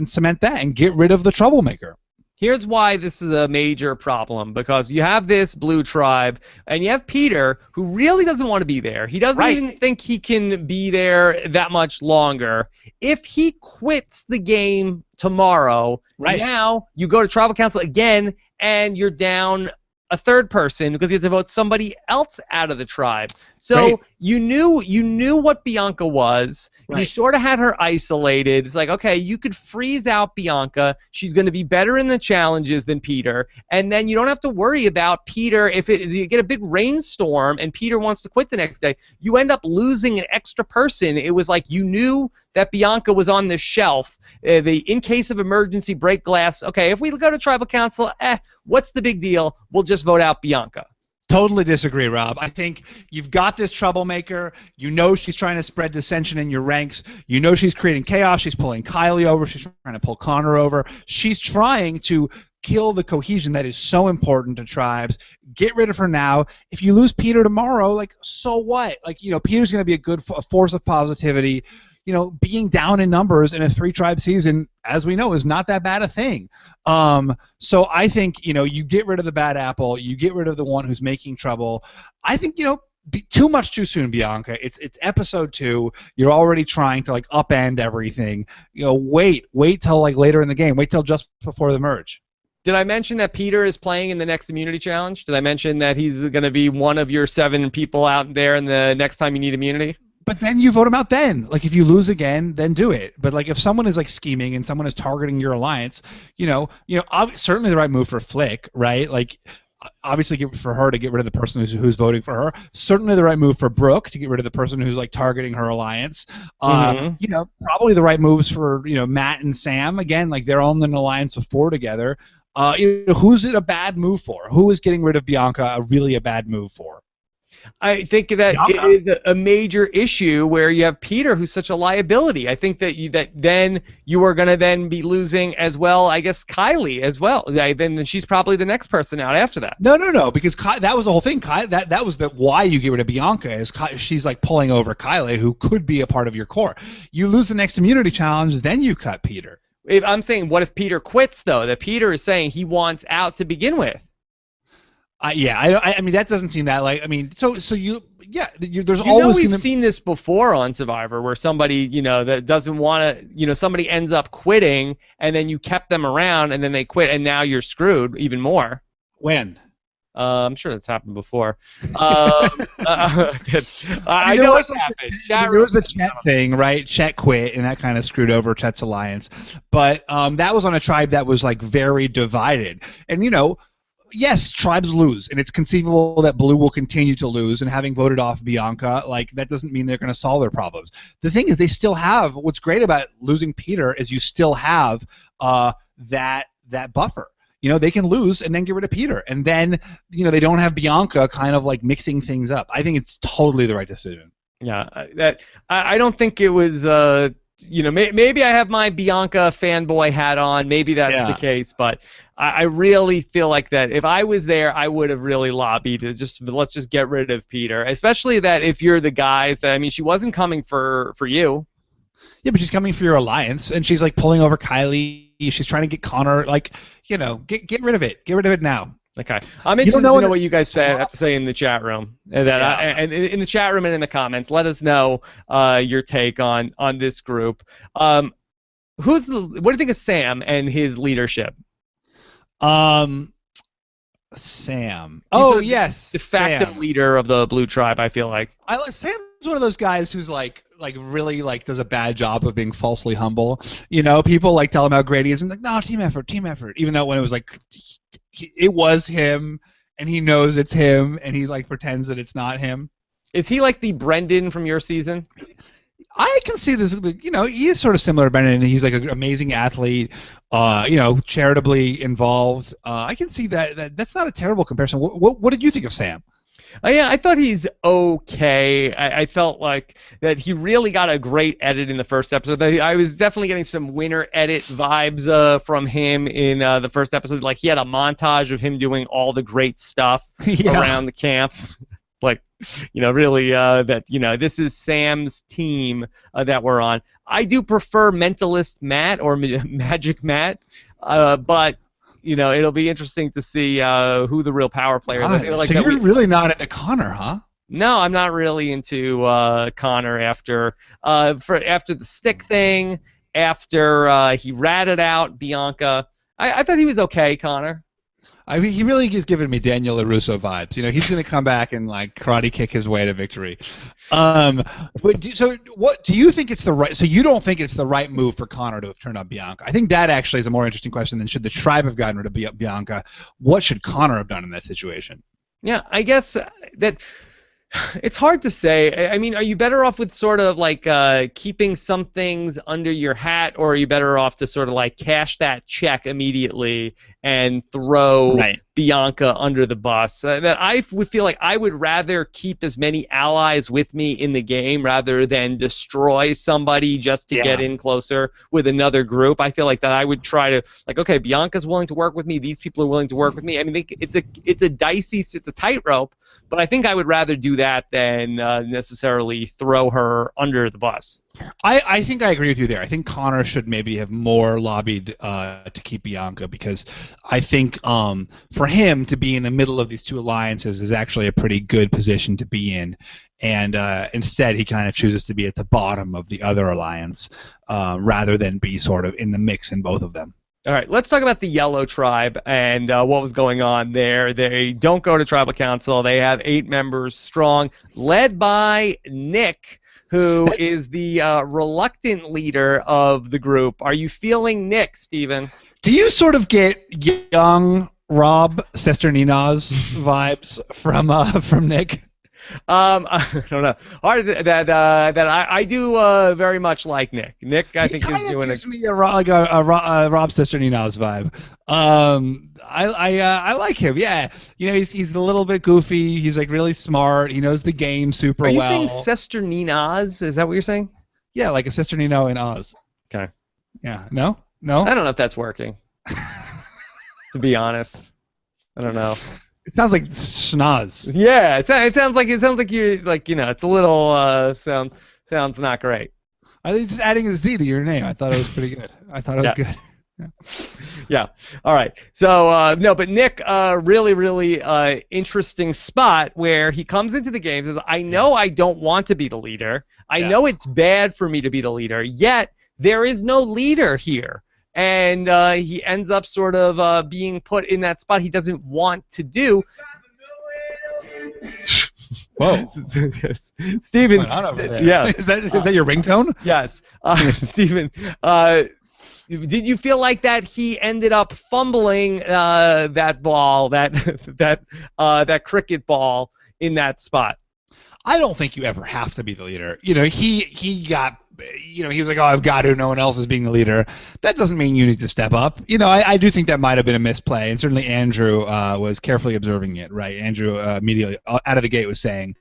cement that and get rid of the troublemaker. Here's why this is a major problem, because you have this Blue Tribe, and you have Peter, who really doesn't want to be there. He doesn't even think he can be there that much longer. If he quits the game tomorrow, now you go to Tribal Council again, and you're down a third person because you have to vote somebody else out of the tribe. So you knew what Bianca was. Right. You sort of had her isolated. It's like, okay, you could freeze out Bianca. She's going to be better in the challenges than Peter. And then you don't have to worry about Peter. If you get a big rainstorm and Peter wants to quit the next day, you end up losing an extra person. It was like you knew that Bianca was on the shelf. In case of emergency, break glass. Okay, if we go to Tribal Council, what's the big deal? We'll just vote out Bianca. Totally disagree, Rob. I think you've got this troublemaker. She's trying to spread dissension in your ranks. She's creating chaos. She's pulling Kylie over. She's trying to pull Connor over. She's trying to kill the cohesion that is so important to tribes. Get rid of her now. If you lose Peter tomorrow, so what? Peter's going to be a force of positivity. Being down in numbers in a 3-tribe season, as we know, is not that bad a thing. So I think, you get rid of the bad apple, you get rid of the one who's making trouble. I think, too much too soon, Bianca. It's episode 2. You're already trying to upend everything. Wait till later in the game. Wait till just before the merge. Did I mention that Peter is playing in the next immunity challenge? Did I mention that he's going to be one of your 7 people out there in the next time you need immunity? But then you vote him out then. If you lose again, then do it. But if someone is scheming and someone is targeting your alliance, certainly the right move for Flick, right? Obviously for her to get rid of the person who's voting for her. Certainly the right move for Brooke to get rid of the person who's targeting her alliance. Probably the right moves for Matt and Sam. Again, they're on an alliance of 4 together. Who's it a bad move for? Who is getting rid of Bianca really a bad move for? I think that it is a major issue where you have Peter, who's such a liability. I think that then you are going to then be losing as well, I guess, Kylie as well. Then she's probably the next person out after that. No, because that was the whole thing. That was why you get rid of Bianca, is she's pulling over Kylie, who could be a part of your core. You lose the next immunity challenge, then you cut Peter. I'm saying, what if Peter quits, though? That Peter is saying he wants out to begin with. I mean, that doesn't seem that there's always we've seen this before on Survivor, where somebody, that doesn't want to, somebody ends up quitting, and then you kept them around, and then they quit, and now you're screwed even more. When? I'm sure that's happened before. I There know was it's happened. there was the Chet thing, right? Chet quit, and that kind of screwed over Chet's alliance. But that was on a tribe that was like very divided. And yes, tribes lose, and it's conceivable that Blue will continue to lose. And having voted off Bianca, like that doesn't mean they're going to solve their problems. The thing is, they still have. What's great about losing Peter is you still have that buffer. They can lose and then get rid of Peter, and then they don't have Bianca kind of like mixing things up. I think it's totally the right decision. Yeah, I don't think it was. Maybe I have my Bianca fanboy hat on. Maybe that's the case, but I really feel like that if I was there, I would have really lobbied to let's just get rid of Peter. Especially that if you're the guys that she wasn't coming for you. Yeah, but she's coming for your alliance, and she's like pulling over Kylie. She's trying to get Connor. Like, get rid of it. Get rid of it now. Okay, I'm interested to know what you guys have to say in the chat room, and in the chat room and in the comments. Let us know your take on this group. What do you think of Sam and his leadership? Sam. Yes, de facto leader of the Blue Tribe. I feel like Sam's one of those guys who's like really like does a bad job of being falsely humble. People like tell him how great he is, and like, no, team effort. Even though when it was like it was him, and he knows it's him, and he like pretends that it's not him. Is he like the Brendan from your season? I can see this. He is sort of similar to Brendan. He's like an amazing athlete. Charitably involved. I can see that. That's not a terrible comparison. What did you think of Sam? Yeah, I thought he's okay. I felt like that he really got a great edit in the first episode. I was definitely getting some winter edit vibes from him in the first episode. Like he had a montage of him doing all the great stuff around the camp. Like, really this is Sam's team that we're on. I do prefer Mentalist Matt or Magic Matt, but it'll be interesting to see who the real power player is. So you're really not into Connor, huh? No, I'm not really into Connor after the stick thing, after he ratted out Bianca. I thought he was okay, Connor. He really is giving me Daniel LaRusso vibes. He's going to come back and like karate kick his way to victory. What do you think it's the right? So you don't think it's the right move for Connor to have turned on Bianca? I think that actually is a more interesting question than should the tribe have gotten rid of Bianca. What should Connor have done in that situation? Yeah, I guess that. It's hard to say. I mean, are you better off with sort of like keeping some things under your hat, or are you better off to sort of like cash that check immediately and throw Bianca under the bus? That I would feel like I would rather keep as many allies with me in the game rather than destroy somebody just to get in closer with another group. I feel like that I would try to like, okay, Bianca's willing to work with me. These people are willing to work with me. I mean, it's a tightrope. But I think I would rather do that than necessarily throw her under the bus. I think I agree with you there. I think Connor should maybe have more lobbied to keep Bianca, because I think for him to be in the middle of these two alliances is actually a pretty good position to be in. And instead he kind of chooses to be at the bottom of the other alliance rather than be sort of in the mix in both of them. All right, let's talk about the Yellow Tribe and what was going on there. They don't go to Tribal Council. They have 8 members strong, led by Nick, who is the reluctant leader of the group. Are you feeling Nick, Stephen? Do you sort of get young Rob Cesternino's vibes from Nick? I don't know. I do very much like Nick. Nick, I think, is doing gives me a Rob Cesternino's vibe. I like him. Yeah, he's a little bit goofy. He's like really smart. He knows the game super well. Are you saying Cesternino's? Is that what you're saying? Yeah, like a Cesternino in Oz. Okay. Yeah. No. I don't know if that's working. To be honest, I don't know. It sounds like schnoz. Yeah, it sounds like you're like it's a little sounds not great. I think just adding a Z to your name. I thought it was pretty good. I thought it was good. Yeah. All right. So no, but Nick, really interesting spot where he comes into the game and says, "I know I don't want to be the leader. I know it's bad for me to be the leader. Yet there is no leader here." And he ends up sort of being put in that spot he doesn't want to do. Whoa. Yes. Stephen. What's going on over there? Yeah. Is that your ringtone? Yes. Stephen, did you feel like that he ended up fumbling that ball, that cricket ball in that spot? I don't think you ever have to be the leader. He got, he was like, oh, I've got to. No one else is being the leader. That doesn't mean you need to step up. I do think that might have been a misplay, and certainly Andrew was carefully observing it. Right, Andrew immediately out of the gate was saying,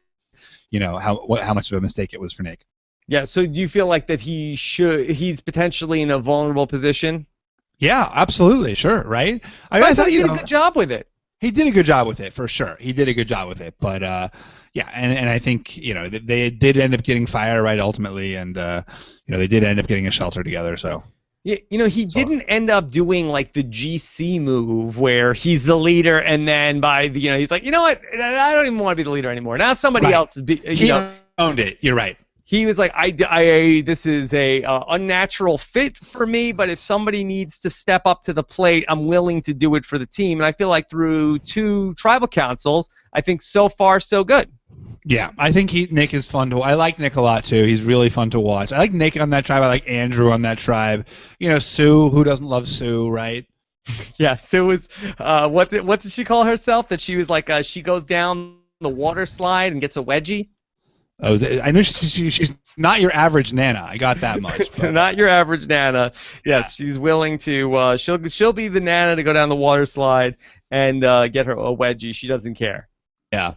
how much of a mistake it was for Nick. Yeah. So do you feel like that he's potentially in a vulnerable position? Yeah, absolutely, sure, right. I thought he did a good job with it. He did a good job with it, for sure. He did a good job with it, but yeah, and I think they did end up getting fire right ultimately, and they did end up getting a shelter together. So yeah, he didn't end up doing like the GC move where he's the leader, and then he's like, you know what, I don't even want to be the leader anymore. Now somebody else is. He owned it. You're right. He was like, this is a unnatural fit for me, but if somebody needs to step up to the plate, I'm willing to do it for the team. And I feel like through 2 tribal councils, I think so far so good. Yeah, I think Nick is fun to. I like Nick a lot too. He's really fun to watch. I like Nick on that tribe. I like Andrew on that tribe. Sue, who doesn't love Sue, right? Yeah, Sue was. What did she call herself? That she was like, she goes down the water slide and gets a wedgie. I knew she's not your average Nana. I got that much. Not your average Nana. Yes, yeah. She's willing to. She'll be the Nana to go down the water slide and get her a wedgie. She doesn't care. Yeah.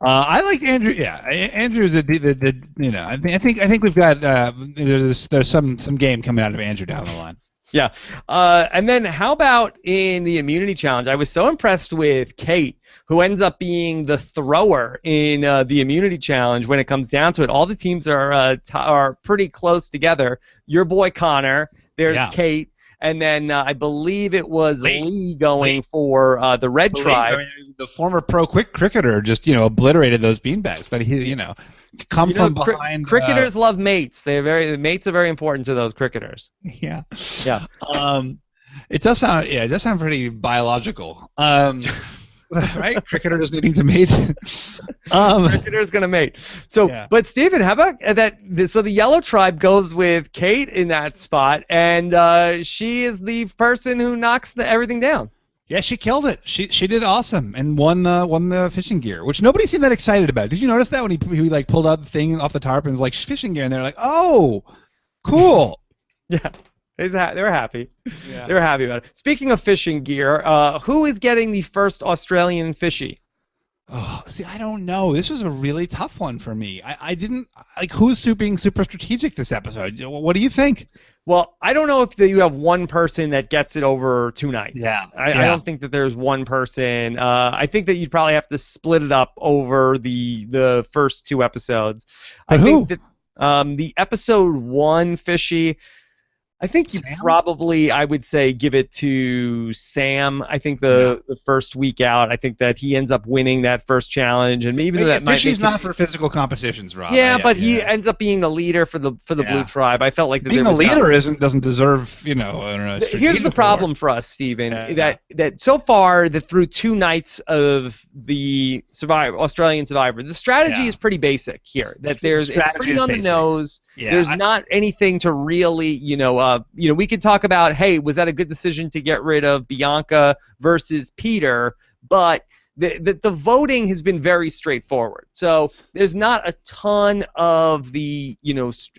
I like Andrew. Yeah, Andrew's I think we've got there's some game coming out of Andrew down the line. Yeah. And then how about in the immunity challenge? I was so impressed with Kate, who ends up being the thrower in the immunity challenge when it comes down to it. All the teams are pretty close together. Your boy Connor, there's Kate, and then I believe it was Lee going for the red tribe. The former pro cricketer just obliterated those beanbags. That he come from behind. Cricketers love mates. Mates are very important to those cricketers. Yeah. Yeah. It does sound pretty biological. Right? Cricketers needing to mate. Cricketer's gonna mate. So, yeah. But Stephen, how about that? So the yellow tribe goes with Kate in that spot, and she is the person who knocks everything down. Yeah, she killed it. She did awesome and won the fishing gear, which nobody seemed that excited about. Did you notice that when he like pulled out the thing off the tarp and was like fishing gear, and they're like, oh, cool. Yeah. They were happy. Yeah. They were happy about it. Speaking of fishing gear, who is getting the first Australian fishy? Oh, see, I don't know. This was a really tough one for me. I didn't like who's being super strategic this episode. What do you think? Well, I don't know if you have one person that gets it over 2 nights. Yeah. I don't think that there's one person. I think that you'd probably have to split it up over the first 2 episodes. But I who? think that the episode 1 fishy. I think you probably, I would say, give it to Sam. I think the first week out, I think that he ends up winning that first challenge, and maybe that might. Fishy's not for physical competitions, Rob. Yeah, but he ends up being the leader for the blue tribe. I felt like being the leader doesn't deserve I don't know. Here's the problem for us, Stephen. That so far that through 2 nights of the Australian Survivor, the strategy is pretty basic here. That it's pretty on the nose. Yeah, there's not anything to really we could talk about, hey, was that a good decision to get rid of Bianca versus Peter? But the voting has been very straightforward. So there's not a ton of the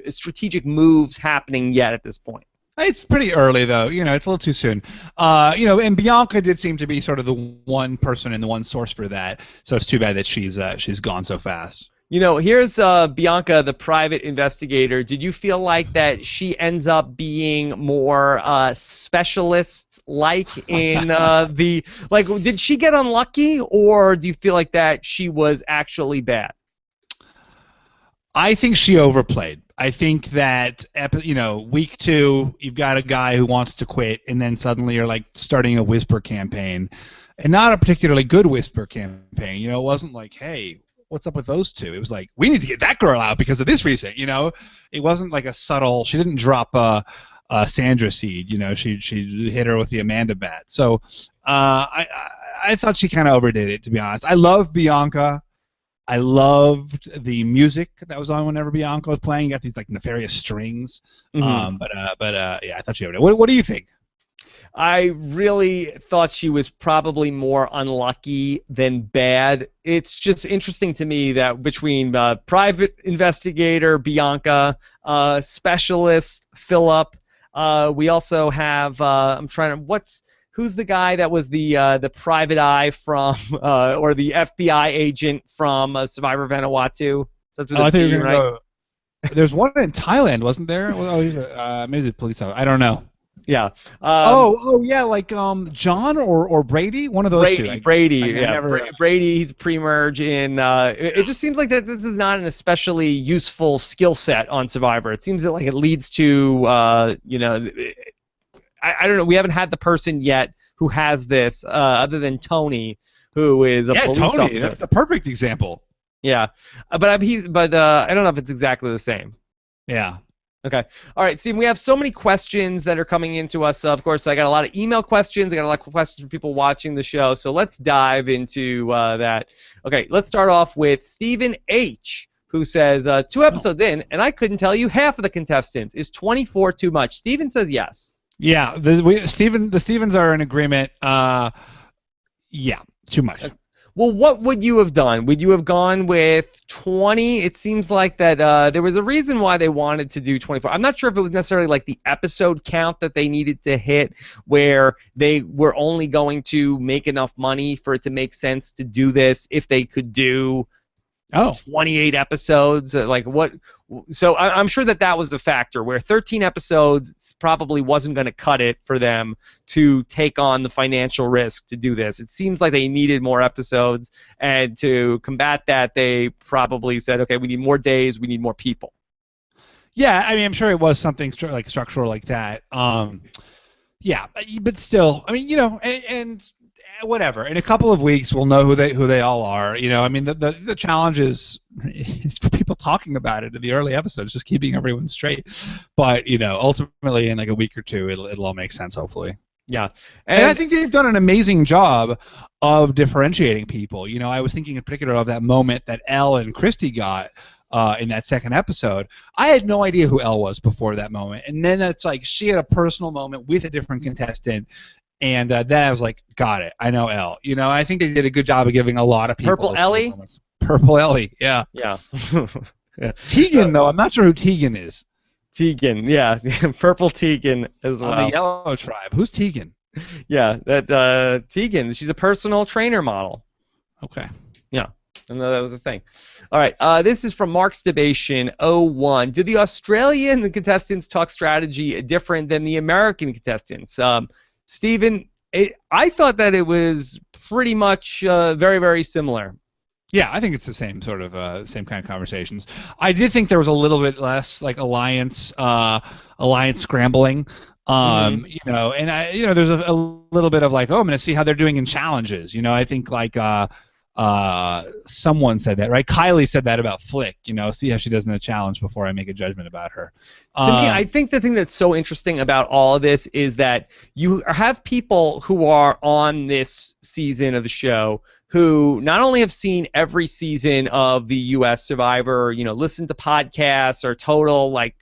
strategic moves happening yet at this point. It's pretty early though. It's a little too soon. And Bianca did seem to be sort of the one person and the one source for that. So it's too bad that she's gone so fast. Here's Bianca, the private investigator. Did you feel like that she ends up being more specialist-like in did she get unlucky, or do you feel like that she was actually bad? I think she overplayed. I think that, week 2, you've got a guy who wants to quit, and then suddenly you're like starting a whisper campaign, and not a particularly good whisper campaign. It wasn't like, hey, what's up with those 2? It was like, we need to get that girl out because of this reason. It wasn't like a subtle. She didn't drop a Sandra seed. She hit her with the Amanda bat. So I thought she kind of overdid it, to be honest. I love Bianca. I loved the music that was on whenever Bianca was playing. You got these like nefarious strings. But yeah, I thought she overdid. What do you think? I really thought she was probably more unlucky than bad. It's just interesting to me that between private investigator Bianca, specialist Philip, we also have who's the guy that was the private eye from or the FBI agent from Survivor Vanuatu? That's with I a think P, you're gonna right? go. There's one in Thailand, wasn't there? Well, maybe the police officer. I don't know. Yeah. Yeah, like John or Brady, one of those two. Brady. He's pre-merge in. It just seems like that this is not an especially useful skill set on Survivor. It seems that like it leads to, I don't know. We haven't had the person yet who has this, other than Tony, who is a police Tony, officer. that's the perfect example. Yeah, but I don't know if it's exactly the same. Yeah. Okay. All right, Steve, we have so many questions that are coming into us. Of course, I got a lot of email questions. I got a lot of questions from people watching the show. So let's dive into that. Okay, let's start off with Stephen H., who says, 2 episodes in, and I couldn't tell you half of the contestants. Is 24 too much? Stephen says yes. Yeah, the Stevens are in agreement. Yeah, too much. Well, what would you have done? Would you have gone with 20? It seems like that there was a reason why they wanted to do 24. I'm not sure if it was necessarily like the episode count that they needed to hit, where they were only going to make enough money for it to make sense to do this if they could do 28 episodes. So I'm sure that was the factor, where 13 episodes probably wasn't going to cut it for them to take on the financial risk to do this. It seems like they needed more episodes, and to combat that, they probably said, okay, we need more days, we need more people. Yeah, I mean, I'm sure it was something like structural like that. Yeah, but still, I mean, and whatever. In a couple of weeks, we'll know who they all are. I mean, the challenge is for people talking about it in the early episodes, just keeping everyone straight. But ultimately, in like a week or two, it'll all make sense, hopefully. Yeah, and I think they've done an amazing job of differentiating people. I was thinking in particular of that moment that Elle and Christy got in that second episode. I had no idea who Elle was before that moment, and then it's like she had a personal moment with a different contestant. And then I was like, got it. I know Elle. I think they did a good job of giving a lot of people. Purple Ellie? Purple Ellie, yeah. Yeah. Yeah. Tegan, though, I'm not sure who Tegan is. Tegan, yeah. Purple Tegan as well. On the Yellow Tribe. Who's Tegan? Yeah, that Tegan. She's a personal trainer model. Okay. Yeah. I know that was the thing. All right. This is from Mark's Debation 01. Do the Australian contestants talk strategy different than the American contestants? Stephen, I thought that it was pretty much very, very similar. Yeah, I think it's the same sort of same kind of conversations. I did think there was a little bit less like alliance scrambling. And there's a little bit of like, I'm going to see how they're doing in challenges. I think like someone said that, right? Kylie said that about Flick. See how she does in the challenge before I make a judgment about her. To me, I think the thing that's so interesting about all of this is that you have people who are on this season of the show who not only have seen every season of the U.S. Survivor, listen to podcasts, or total like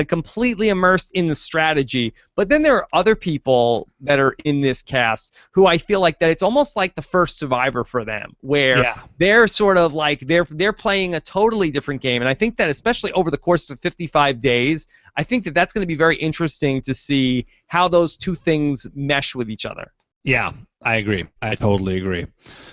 completely immersed in the strategy, but then there are other people that are in this cast who I feel like that it's almost like the first Survivor for them, where they're sort of like they're playing a totally different game, and I think that especially over the course of 55 days, I think that that's going to be very interesting to see how those two things mesh with each other. Yeah, I agree. I totally agree.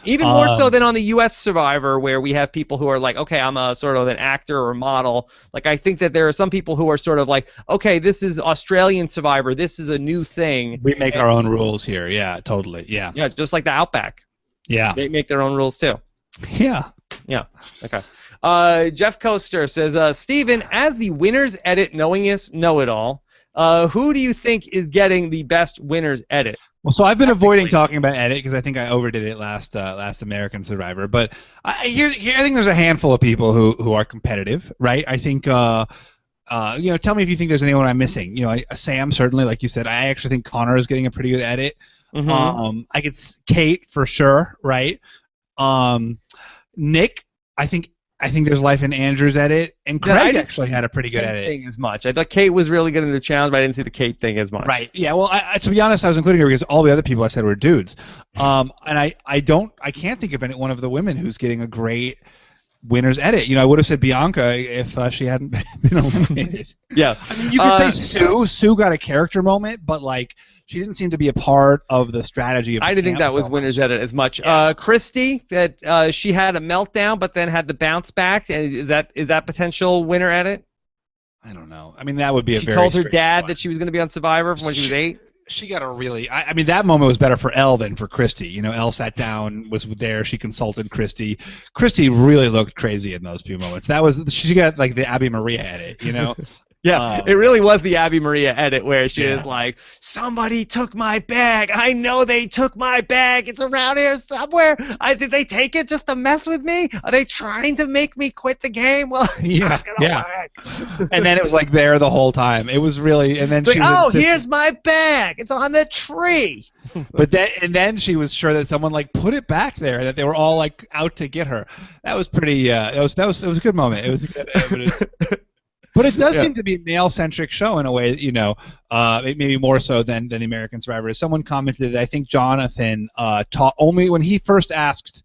Even more so than on the U.S. Survivor, where we have people who are like, okay, I'm a sort of an actor or model. Like, I think that there are some people who are sort of like, okay, this is Australian Survivor. This is a new thing. We make our own rules here. Yeah, totally. Yeah. Yeah, just like the Outback. Yeah. They make their own rules, too. Yeah. Yeah. Okay. Jeff Coaster says, Steven, as the winner's edit knowingest know-it-all, who do you think is getting the best winner's edit? Well, so I've been avoiding talking about edit because I think I overdid it last American Survivor. But I think there's a handful of people who are competitive, right? I think, tell me if you think there's anyone I'm missing. Sam, certainly, like you said. I actually think Connor is getting a pretty good edit. Mm-hmm. I could Kate for sure, right? Nick, I think there's life in Andrew's edit, and Craig actually had a pretty good edit. Thing as much. I thought Kate was really good in the challenge, but I didn't see the Kate thing as much. Right. Yeah. Well, to be honest, I was including her because all the other people I said were dudes. And I can't think of any one of the women who's getting a great winner's edit. I would have said Bianca if she hadn't been eliminated. Yeah. I mean, you could say Sue. Sue got a character moment, but she didn't seem to be a part of the strategy of the I didn't think that camp was so winner's much. edit as much. Yeah. Christy, that she had a meltdown, but then had the bounce back. And is that potential winner edit? I don't know. I mean, that would be She told her dad that she was going to be on Survivor from when she was 8. She got a really. I mean, that moment was better for Elle than for Christy. Elle sat down, was there. She consulted Christy. Christy really looked crazy in those few moments. She got the Abby Maria edit. Yeah, it really was the Abby Maria edit where she is like, somebody took my bag. I know they took my bag. It's around here somewhere. Did they take it just to mess with me? Are they trying to make me quit the game? Well, it's not gonna work. And then it was there the whole time. It was really, and then she was here's my bag. It's on the tree. But then she was sure that someone put it back there, that they were all out to get her. That was pretty. It was a good moment. It was a good. But it does seem to be a male-centric show in a way, maybe more so than the American Survivor. Someone commented that I think Jonathan taught only when he first asked,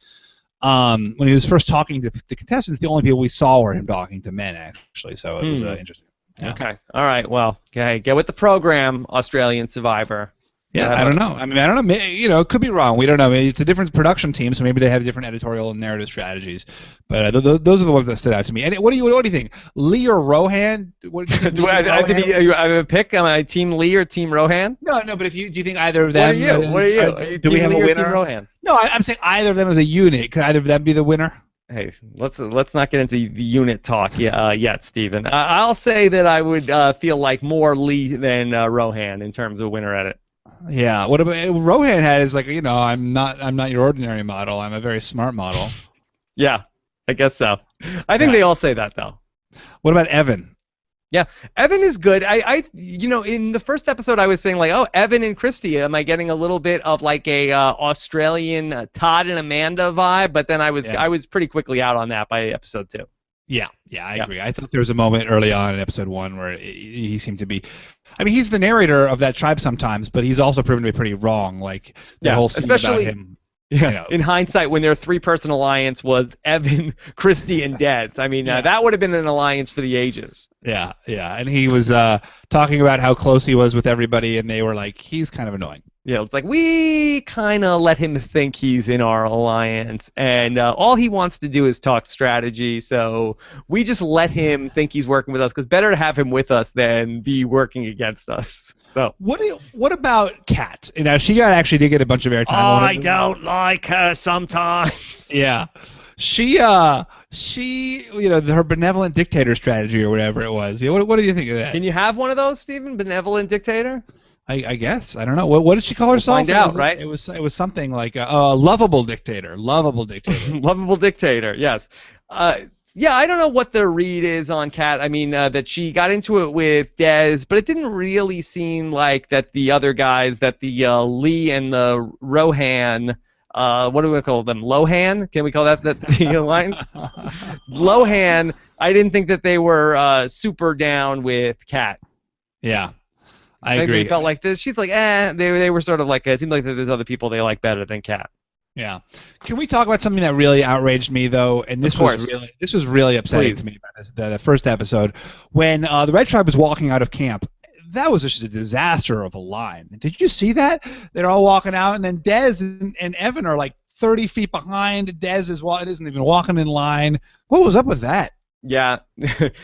when he was first talking to the contestants, the only people we saw were him talking to men, actually. So it was interesting. Yeah. Okay. All right. Well, okay. Get with the program, Australian Survivor. Yeah, I don't know. I mean, I don't know. It could be wrong. We don't know. It's a different production team, so maybe they have different editorial and narrative strategies. But those are the ones that stood out to me. And what do you think? Lee or Rohan? Do I have a pick? Am I Team Lee or Team Rohan? No. But do you think either of them? What are you? Do we have a winner? Team Rohan? No, I'm saying either of them as a unit. Could either of them be the winner? Hey, let's not get into the unit talk yet, Stephen. I'll say that I would feel like more Lee than Rohan in terms of winner edit. Yeah. What about Rohan has I'm not your ordinary model. I'm a very smart model. Yeah, I guess so. I think they all say that though. What about Evan? Yeah, Evan is good. I in the first episode I was saying Evan and Christy, am I getting a little bit of a Australian Todd and Amanda vibe? But then I was pretty quickly out on that by episode 2. Yeah, I agree. I thought there was a moment early on in episode 1 where he seemed to be. I mean, he's the narrator of that tribe sometimes, but he's also proven to be pretty wrong. The whole scene especially about him. Yeah. In hindsight, when their 3-person alliance was Evan, Christy, and Des. I mean, that would have been an alliance for the ages. Yeah. And he was talking about how close he was with everybody, and they were like, he's kind of annoying. Yeah, it's we kind of let him think he's in our alliance, and all he wants to do is talk strategy, so we just let him think he's working with us, because better to have him with us than be working against us. So. What about Kat? She actually did get a bunch of airtime. I don't like her sometimes. Yeah. She her benevolent dictator strategy or whatever it was. What do you think of that? Can you have one of those, Stephen? Benevolent dictator? I guess. I don't know. What did she call herself? Find out, right? It was something like a lovable dictator. Lovable dictator. Lovable dictator. Yes. Yeah, I don't know what the read is on Kat. I mean, that she got into it with Des, but it didn't really seem like that the other guys, that the Lee and the Rohan, what do we call them? Lohan? Can we call that the alliance? Lohan, I didn't think that they were super down with Kat. Yeah. I agree. They felt like this. She's like, they were sort of like, it seemed like that there's other people they like better than Kat. Yeah. Can we talk about something that really outraged me though? And this was really upsetting to me about this, the first episode when the Red Tribe was walking out of camp. That was just a disaster of a line. Did you see that? They're all walking out, and then Des and Evan are 30 feet behind. Des isn't even walking in line. What was up with that? Yeah,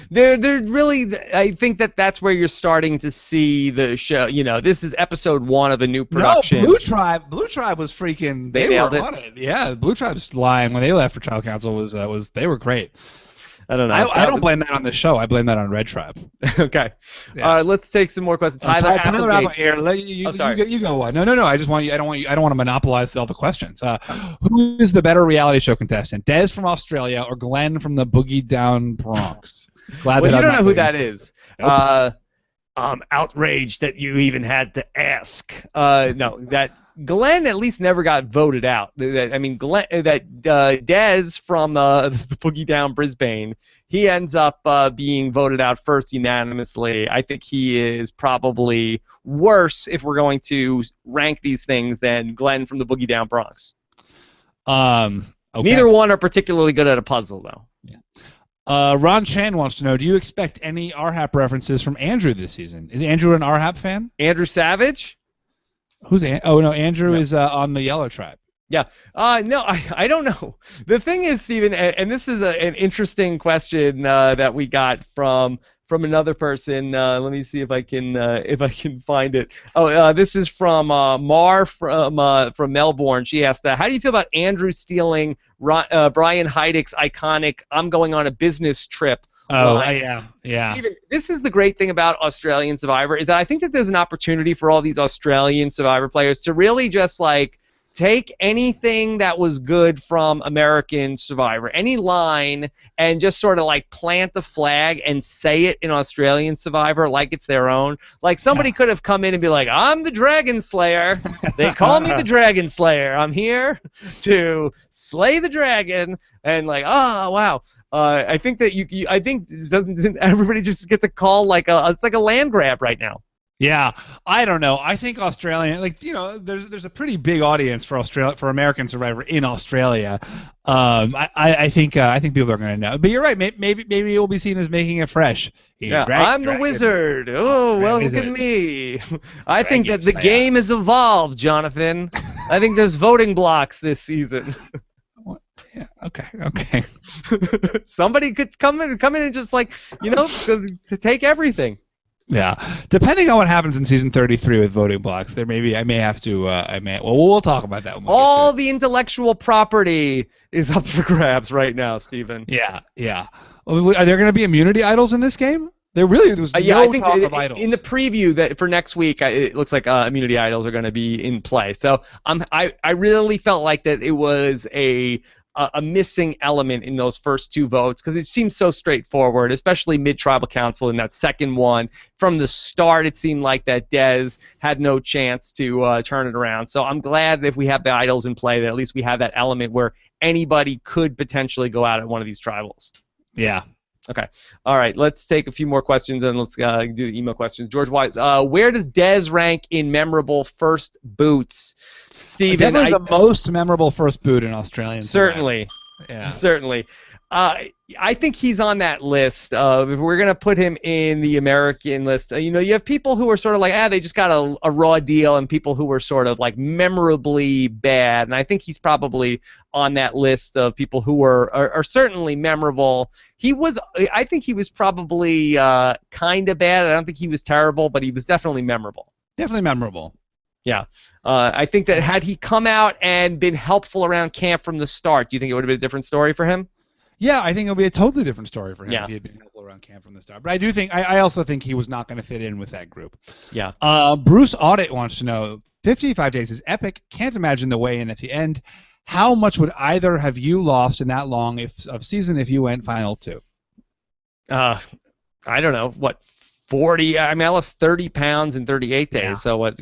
they're really. I think that's where you're starting to see the show. This is episode 1 of a new production. No, Blue Tribe was freaking. They nailed were it. On it. Yeah, Blue Tribe's line when they left for Trial Council was they were great. I don't know. I don't blame that on the show. I blame that on Red Tribe. Okay. Yeah. Let's take some more questions. Tyler Applegate here. You go one. No. I just want you. I don't want to monopolize all the questions. Who is the better reality show contestant? Des from Australia or Glenn from the Boogie Down Bronx? Well, you don't know who that is. Nope. I'm outraged that you even had to ask. No, that Glenn at least never got voted out. I mean, Dez from the Boogie Down Brisbane, he ends up being voted out first unanimously. I think he is probably worse if we're going to rank these things than Glenn from the Boogie Down Bronx. Okay. Neither one are particularly good at a puzzle, though. Yeah. Ron Chan wants to know, do you expect any RHAP references from Andrew this season? Is Andrew an RHAP fan? Andrew Savage? Oh, no, Andrew is on the Yellow Tribe. Yeah. No, I don't know. The thing is, Stephen, and this is an interesting question that we got from another person. Let me see if I can find it. Oh, this is from Mar from Melbourne. She asked, how do you feel about Andrew stealing Brian Heidick's iconic "I'm going on a business trip"? Oh, yeah. Stephen, this is the great thing about Australian Survivor, is that I think that there's an opportunity for all these Australian Survivor players to really just like take anything that was good from American Survivor, any line, and just sort of like plant the flag and say it in Australian Survivor like it's their own. Like somebody could have come in and be like, I'm the Dragon Slayer. They call me the Dragon Slayer. I'm here to slay the dragon. And like, oh, wow. I think that I think doesn't everybody just get to call it's like a land grab right now. Yeah, I don't know. I think Australian, there's a pretty big audience for American Survivor in Australia. I think people are going to know. But you're right. Maybe you'll be seen as making it fresh. I'm the wizard. Oh, well, look at me. I think that the game has evolved, Jonathan. I think there's voting blocks this season. Yeah. Okay. Somebody could come in and just to take everything. Yeah, depending on what happens in season 33 with voting blocks, we'll talk about that one. All the intellectual property is up for grabs right now, Stephen. Yeah. Are there going to be immunity idols in this game? There really was no talk of idols. In the preview that for next week, it looks like immunity idols are going to be in play. So I really felt like that it was a missing element in those first two votes because it seemed so straightforward, especially mid-tribal council in that second one. From the start, it seemed like that Dez had no chance to turn it around. So I'm glad that if we have the idols in play, that at least we have that element where anybody could potentially go out at one of these tribals. Yeah. Okay. All right. Let's take a few more questions and let's do the email questions. George Wise, where does Dez rank in memorable first boots? Steven, definitely the most memorable first boot in Australian. Certainly. Yeah. Certainly. I think he's on that list. If we're going to put him in the American list, you have people who are sort of like, they just got a raw deal, and people who were sort of like memorably bad. And I think he's probably on that list of people who are certainly memorable. I think he was probably kind of bad. I don't think he was terrible, but he was definitely memorable. Definitely memorable. Yeah. I think that had he come out and been helpful around camp from the start, do you think it would have been a different story for him? Yeah, I think it'll be a totally different story for him if he had been helpful around camp from the start. But I also think he was not going to fit in with that group. Yeah. Bruce Audit wants to know, 55 days is epic. Can't imagine the weigh-in at the end. How much would either have you lost in that long of season if you went final two? I don't know. What? 40. I lost 30 pounds in 38 days. Yeah. So what?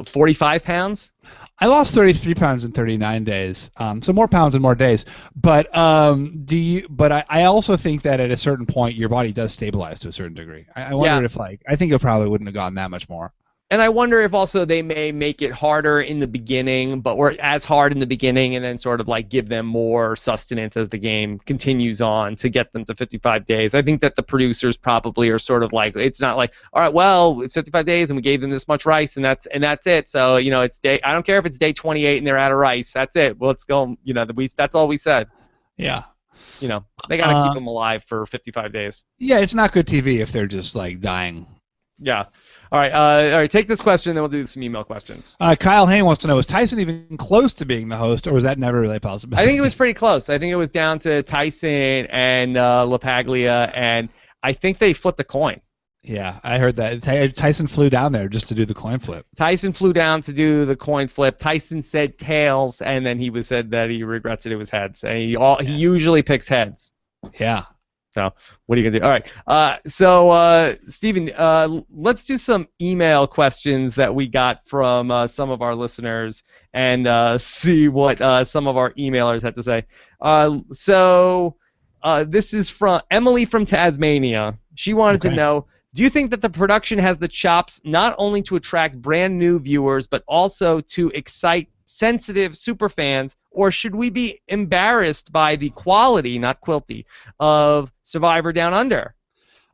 45 pounds? I lost 33 pounds in 39 days. So more pounds and more days. But I also think that at a certain point your body does stabilize to a certain degree. I wonder if I think it probably wouldn't have gone that much more. And I wonder if also they may make it harder in the beginning, or as hard in the beginning, and then sort of like give them more sustenance as the game continues on to get them to 55 days. I think that the producers probably are sort of like, it's not like, all right, well, it's 55 days and we gave them this much rice and that's it. So it's I don't care if it's day 28 and they're out of rice. That's it. Well, let's go. That's all we said. Yeah. They got to keep them alive for 55 days. Yeah, it's not good TV if they're just like dying. Yeah. All right. Take this question, then we'll do some email questions. Kyle Hayne wants to know, was Tyson even close to being the host, or was that never really possible? I think it was pretty close. I think it was down to Tyson and LaPaglia, and I think they flipped a coin. Yeah, I heard that. Tyson flew down there just to do the coin flip. Tyson flew down to do the coin flip. Tyson said tails, and then he said that he regrets it was heads. And he usually picks heads. Yeah. So what are you gonna do? All right. So Stephen, let's do some email questions that we got from some of our listeners and see what some of our emailers had to say. This is from Emily from Tasmania. She wanted to know, do you think that the production has the chops not only to attract brand new viewers, but also to excite sensitive superfans, or should we be embarrassed by the quality, not quilty, of Survivor Down Under?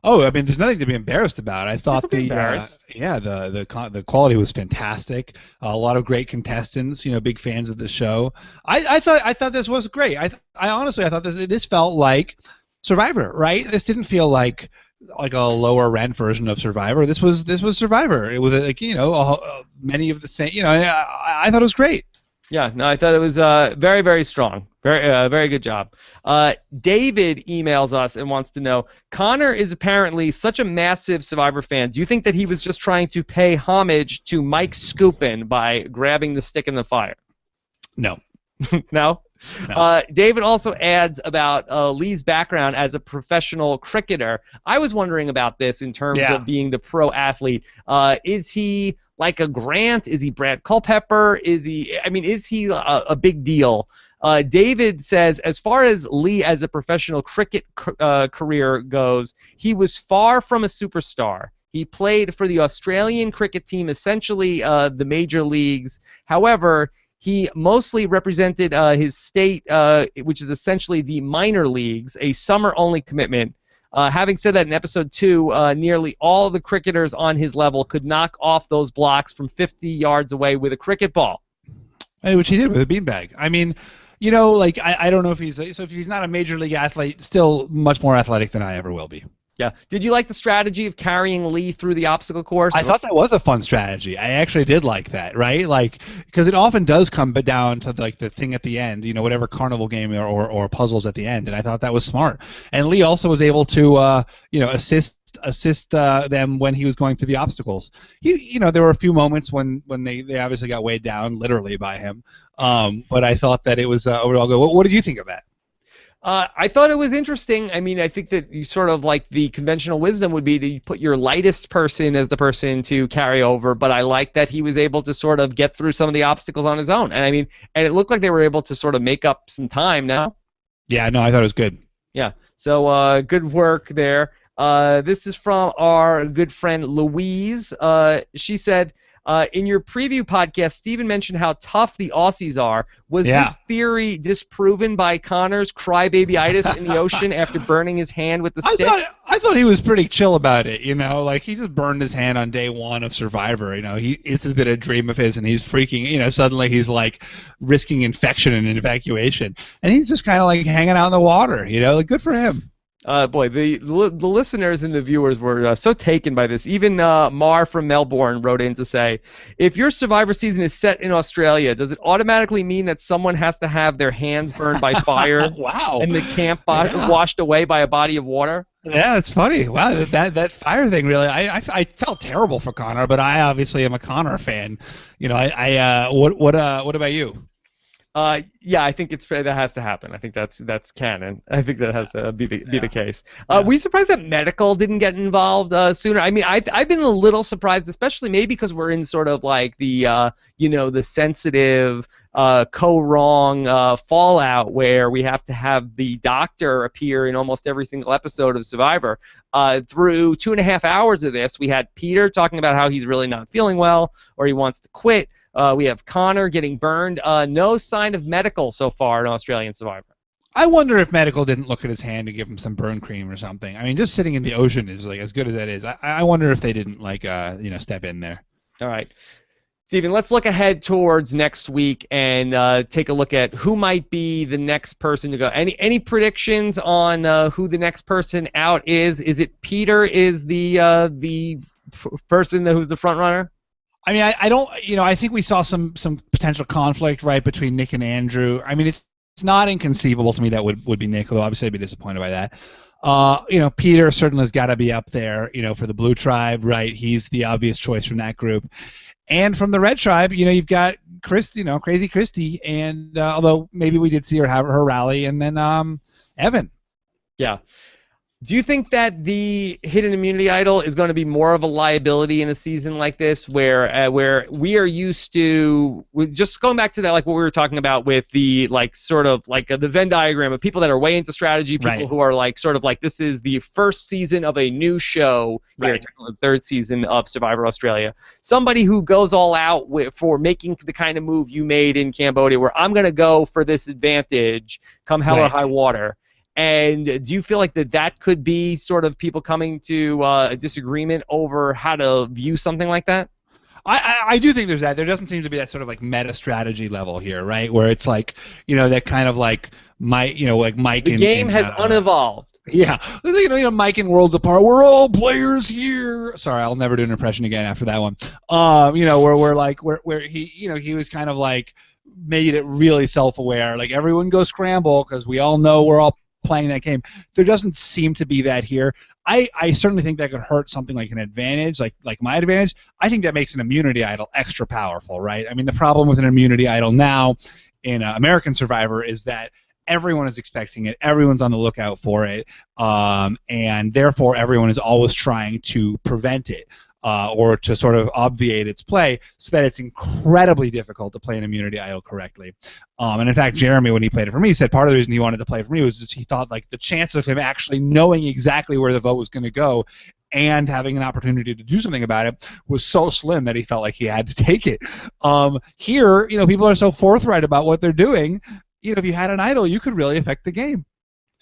Oh, I mean, there's nothing to be embarrassed about. I thought be the quality was fantastic. A lot of great contestants, big fans of the show. I thought this was great. I honestly thought this felt like Survivor, right? This didn't feel like a lower rent version of Survivor. This was Survivor. It was many of the same. I thought it was great. Yeah, no, I thought it was very, very strong. Very good job. David emails us and wants to know, Connor is apparently such a massive Survivor fan. Do you think that he was just trying to pay homage to Mike Scoopin by grabbing the stick in the fire? No. No? No. David also adds about Lee's background as a professional cricketer. I was wondering about this in terms of being the pro athlete. Is he like a Grant? Is he Brad Culpepper? Is he a big deal? David says, as far as Lee as a professional cricket career goes, he was far from a superstar. He played for the Australian cricket team, essentially the major leagues. However, he mostly represented his state, which is essentially the minor leagues, a summer-only commitment. Having said that, in episode 2, nearly all of the cricketers on his level could knock off those blocks from 50 yards away with a cricket ball. Which he did with a beanbag. I mean, I don't know if he's not a major league athlete, still much more athletic than I ever will be. Yeah. Did you like the strategy of carrying Lee through the obstacle course? I thought that was a fun strategy. I actually did like that, right? Because it often does come down to the thing at the end, whatever carnival game or puzzles at the end, and I thought that was smart. And Lee also was able to, assist them when he was going through the obstacles. There were a few moments when they obviously got weighed down literally by him, but I thought that it was overall good. What did you think of that? I thought it was interesting. I mean, I think that you sort of like the conventional wisdom would be to put your lightest person as the person to carry over, but I like that he was able to sort of get through some of the obstacles on his own. And it looked like they were able to sort of make up some time now. Yeah, no, I thought it was good. Yeah, so good work there. This is from our good friend Louise. She said, in your preview podcast, Stephen mentioned how tough the Aussies are. Was this theory disproven by Connor's crybaby-itis in the ocean after burning his hand with the stick? I thought he was pretty chill about it, he just burned his hand on day 1 of Survivor, this has been a dream of his, and he's freaking, suddenly he's like risking infection and evacuation, and he's just kind of like hanging out in the water, good for him. Boy, the listeners and the viewers were so taken by this. Even Mar from Melbourne wrote in to say, if your Survivor season is set in Australia, does it automatically mean that someone has to have their hands burned by fire Wow. and the camp washed away by a body of water? Yeah, it's funny. Wow, that fire thing really. I felt terrible for Connor, but I obviously am a Connor fan. What about you? Yeah, I think that has to happen. I think that's canon. I think that has to be the case. Were you surprised that medical didn't get involved sooner? I mean, I've been a little surprised, especially maybe because we're in sort of like the the sensitive co-wrong fallout where we have to have the doctor appear in almost every single episode of Survivor. Through 2.5 hours of this, we had Peter talking about how he's really not feeling well or he wants to quit. We have Connor getting burned. No sign of medical so far in Australian Survivor. I wonder if medical didn't look at his hand and give him some burn cream or something. I mean, just sitting in the ocean is like as good as that is. I wonder if they didn't step in there. All right, Stephen, let's look ahead towards next week and take a look at who might be the next person to go. Any predictions on who the next person out is? Is it Peter is the person who's the front runner? I mean, I don't, I think we saw some potential conflict, right, between Nick and Andrew. I mean, it's not inconceivable to me that would be Nick, although obviously I'd be disappointed by that. Peter certainly has got to be up there, for the Blue Tribe, right? He's the obvious choice from that group. And from the Red Tribe, you've got Crazy Christy, and although maybe we did see her have her rally, and then Evan. Yeah. Do you think that the hidden immunity idol is going to be more of a liability in a season like this, where we are used to, just going back to that, like what we were talking about with the like sort of like the Venn diagram of people that are way into strategy, people who are like sort of like this is the first season of a new show, here, the third season of Survivor Australia. Somebody who goes all out for making the kind of move you made in Cambodia, where I'm going to go for this advantage, come hell or high water. And do you feel like that could be sort of people coming to a disagreement over how to view something like that? I do think there's that. There doesn't seem to be that sort of like meta strategy level here, right? Where it's like, that kind of like Mike. The game has unevolved. Yeah, Mike and Worlds Apart. We're all players here. Sorry, I'll never do an impression again after that one. Where he was kind of like made it really self-aware. Like everyone go scramble because we all know we're all playing that game. There doesn't seem to be that here. I certainly think that could hurt something like an advantage, like my advantage. I think that makes an immunity idol extra powerful, right? I mean, the problem with an immunity idol now in American Survivor is that everyone is expecting it, everyone's on the lookout for it, and therefore everyone is always trying to prevent it. Or to sort of obviate its play, so that it's incredibly difficult to play an immunity idol correctly. And in fact, Jeremy, when he played it for me, said part of the reason he wanted to play it for me was just he thought like the chance of him actually knowing exactly where the vote was going to go and having an opportunity to do something about it was so slim that he felt like he had to take it. Here, people are so forthright about what they're doing. If you had an idol, you could really affect the game.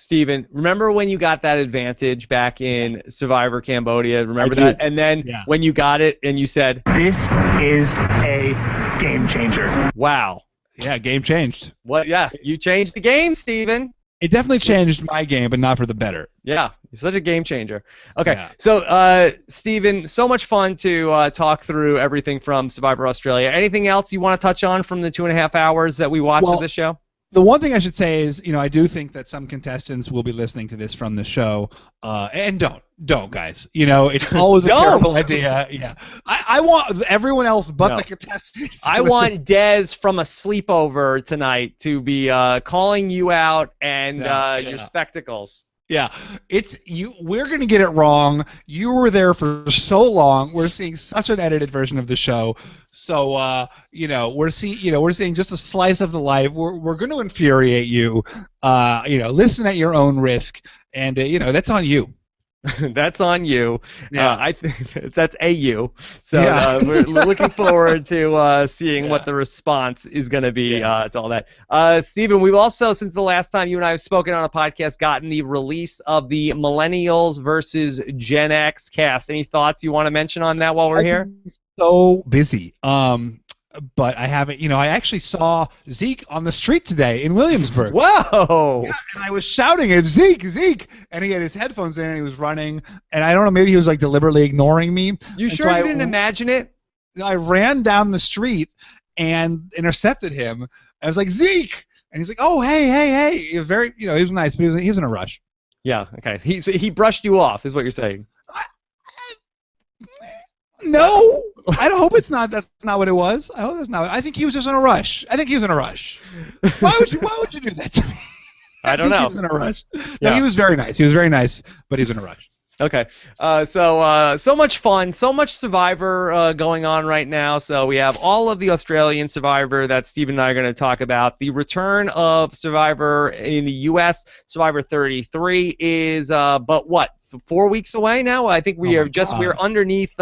Stephen, remember when you got that advantage back in Survivor Cambodia? Remember that? And then when you got it and you said, "This is a game changer." Wow. Yeah, game changed. What? Yeah, you changed the game, Stephen. It definitely changed my game, but not for the better. Yeah, you're such a game changer. Okay, so Stephen, so much fun to talk through everything from Survivor Australia. Anything else you want to touch on from the 2.5 hours that we watched of this show? The one thing I should say is, I do think that some contestants will be listening to this from the show, and don't, guys. It's always a terrible idea. Yeah, I want everyone else but the contestants. I want Dez from a sleepover tonight to be calling you out and your spectacles. Yeah, it's you. We're gonna get it wrong. You were there for so long. We're seeing such an edited version of the show. So we're seeing just a slice of the life. We're going to infuriate you. Listen at your own risk, and that's on you. That's on you. Yeah. I think that's AU. So we're looking forward to seeing what the response is going to be to all that. Stephen, we've also, since the last time you and I have spoken on a podcast, gotten the release of the Millennials versus Gen X cast. Any thoughts you want to mention on that while we're here? So busy. But I haven't, I actually saw Zeke on the street today in Williamsburg. Whoa! Yeah, and I was shouting at Zeke, and he had his headphones in and he was running, and I don't know, maybe he was like deliberately ignoring me. You sure you didn't imagine it? I ran down the street and intercepted him. I was like, Zeke! And he's like, oh, hey. He was very, he was nice, but he was in a rush. Yeah, okay. He brushed you off, is what you're saying. No, I hope it's not. That's not what it was. I hope that's not. I think he was just in a rush. Why would you do that to me? I don't know. He was in a rush. No, he was very nice. He was very nice, but he was in a rush. Okay. So much fun, so much Survivor going on right now. So we have all of the Australian Survivor that Stephen and I are going to talk about. The return of Survivor in the U.S., Survivor 33 is, but what? 4 weeks away now. I think we're underneath.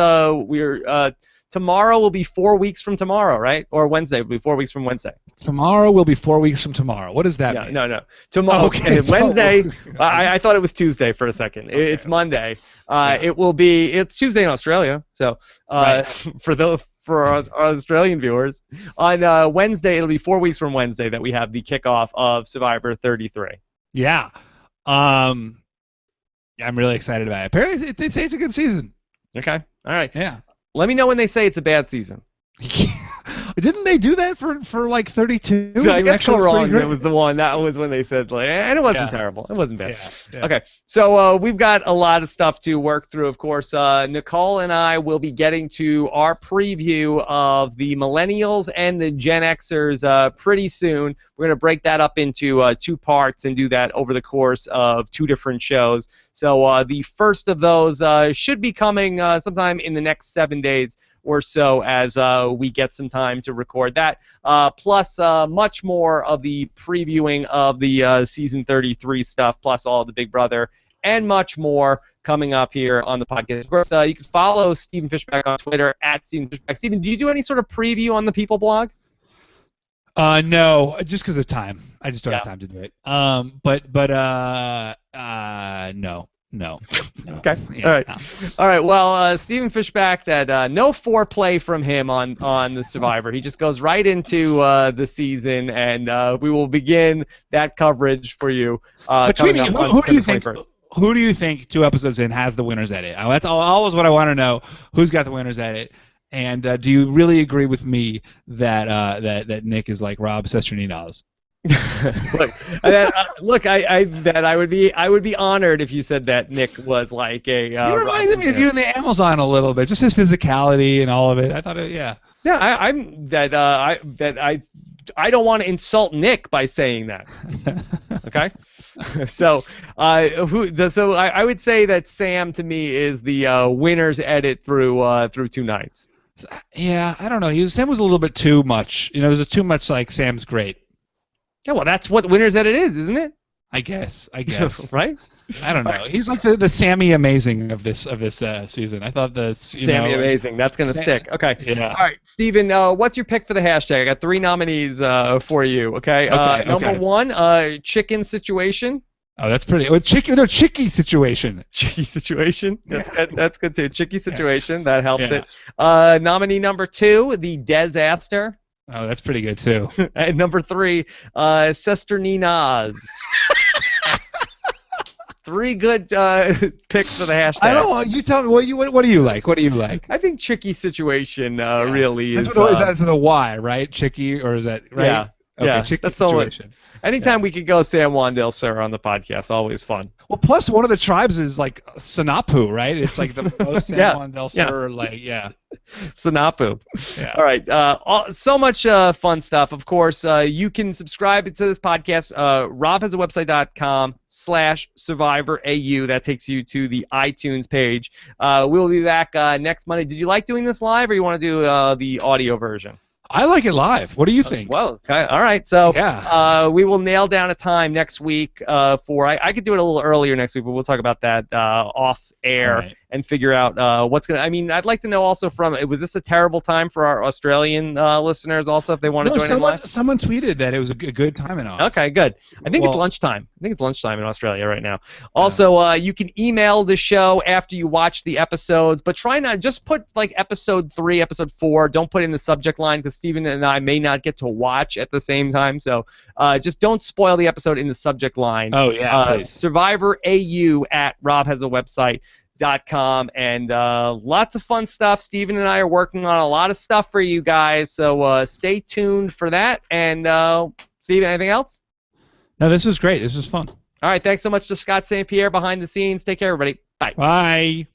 Tomorrow will be 4 weeks from tomorrow, right? Or Wednesday will be 4 weeks from Wednesday. Tomorrow will be 4 weeks from tomorrow. What does that mean? No. Tomorrow. Okay. Wednesday. I thought it was Tuesday for a second. Okay. It's Monday. It's Tuesday in Australia. So for our Australian viewers, on Wednesday it'll be 4 weeks from Wednesday that we have the kickoff of Survivor 33. Yeah. I'm really excited about it. Apparently, they say it's a good season. Okay. All right. Yeah. Let me know when they say it's a bad season. Didn't they do that for like 32? So I guess Actually, Go Wrong pretty great. was the one. That was when they said, like, and it wasn't terrible. It wasn't bad. Yeah. Okay, so we've got a lot of stuff to work through, of course. Nicole and I will be getting to our preview of the Millennials and the Gen Xers pretty soon. We're going to break that up into 2 parts and do that over the course of 2 different shows. So the first of those should be coming sometime in the next 7 days or so as we get some time to record that, plus much more of the previewing of the Season 33 stuff, plus all of the Big Brother, and much more coming up here on the podcast. Of course, you can follow Stephen Fishbach on Twitter, @StephenFishbach. Stephen, do you do any sort of preview on the People blog? No, just because of time. I just don't have time to do it. No. Okay. Yeah, All right. no. All right. Well, Stephen Fishbach, that no foreplay from him on the Survivor. He just goes right into the season, and we will begin that coverage for you. But Tweety, coming up who on do you September think? 21st. Who do you think 2 episodes in has the winner's edit? That's always what I want to know. Who's got the winner's edit? And do you really agree with me that Nick is like Rob Cesternino's? Look, I would be honored if you said that Nick was like a. You reminded me of you in the Amazon a little bit, just his physicality and all of it. I thought, yeah. Yeah, I don't want to insult Nick by saying that. Okay. So I would say that Sam to me is the winner's edit through 2 nights. Yeah, I don't know. Sam was a little bit too much. There's too much like Sam's great. Yeah, well, that's what winner's edit is, isn't it? I guess. Right? I don't know. He's like the Sammy Amazing of this season. I thought Sammy Amazing. That's gonna stick. Okay. Yeah. All right, Steven, what's your pick for the hashtag? I got 3 nominees for you. Okay. Number 1, chicken situation. Oh, that's pretty. Oh, Chicky situation. Chicky situation. That's good too. Chicky situation. That helps Yeah. it. Nominee number 2, the disaster. Oh, that's pretty good too. And number 3, Cesterninas. 3 good picks for the hashtag. I don't want you tell me what do you like? What do you like? I think Chicky situation really is. That's the Y, right? Chicky, or is that right? Yeah. Okay, Yeah, Chicky that's situation. Anytime we could go Sam Wandale, sir, on the podcast, always fun. Well, plus one of the tribes is like Sanapu, right? It's like the most Sam Wandale, sir, Sanapu. Yeah. All right. So much fun stuff. Of course, you can subscribe to this podcast. robhasawebsite.com/SurvivorAU. That takes you to the iTunes page. We'll be back next Monday. Did you like doing this live, or you want to do the audio version? I like it live. What do you think? Well, okay. All right. So we will nail down a time next week for. I could do it a little earlier next week, but we'll talk about that off air and figure out what's gonna. I mean, I'd like to know also was this a terrible time for our Australian listeners also if they want to join in live? Someone tweeted that it was a good time in August. Okay, good. I think it's lunchtime. I think it's lunchtime in Australia right now. Also, you can email the show after you watch the episodes, but try not just put like episode 3, episode 4. Don't put in the subject line because Stephen and I may not get to watch at the same time. So just don't spoil the episode in the subject line. Oh yeah, SurvivorAU@robhasawebsite.com, and lots of fun stuff. Steven and I are working on a lot of stuff for you guys, so stay tuned for that. And Steven, anything else? No, this was great. This was fun. All right, thanks so much to Scott St. Pierre behind the scenes. Take care, everybody. Bye. Bye.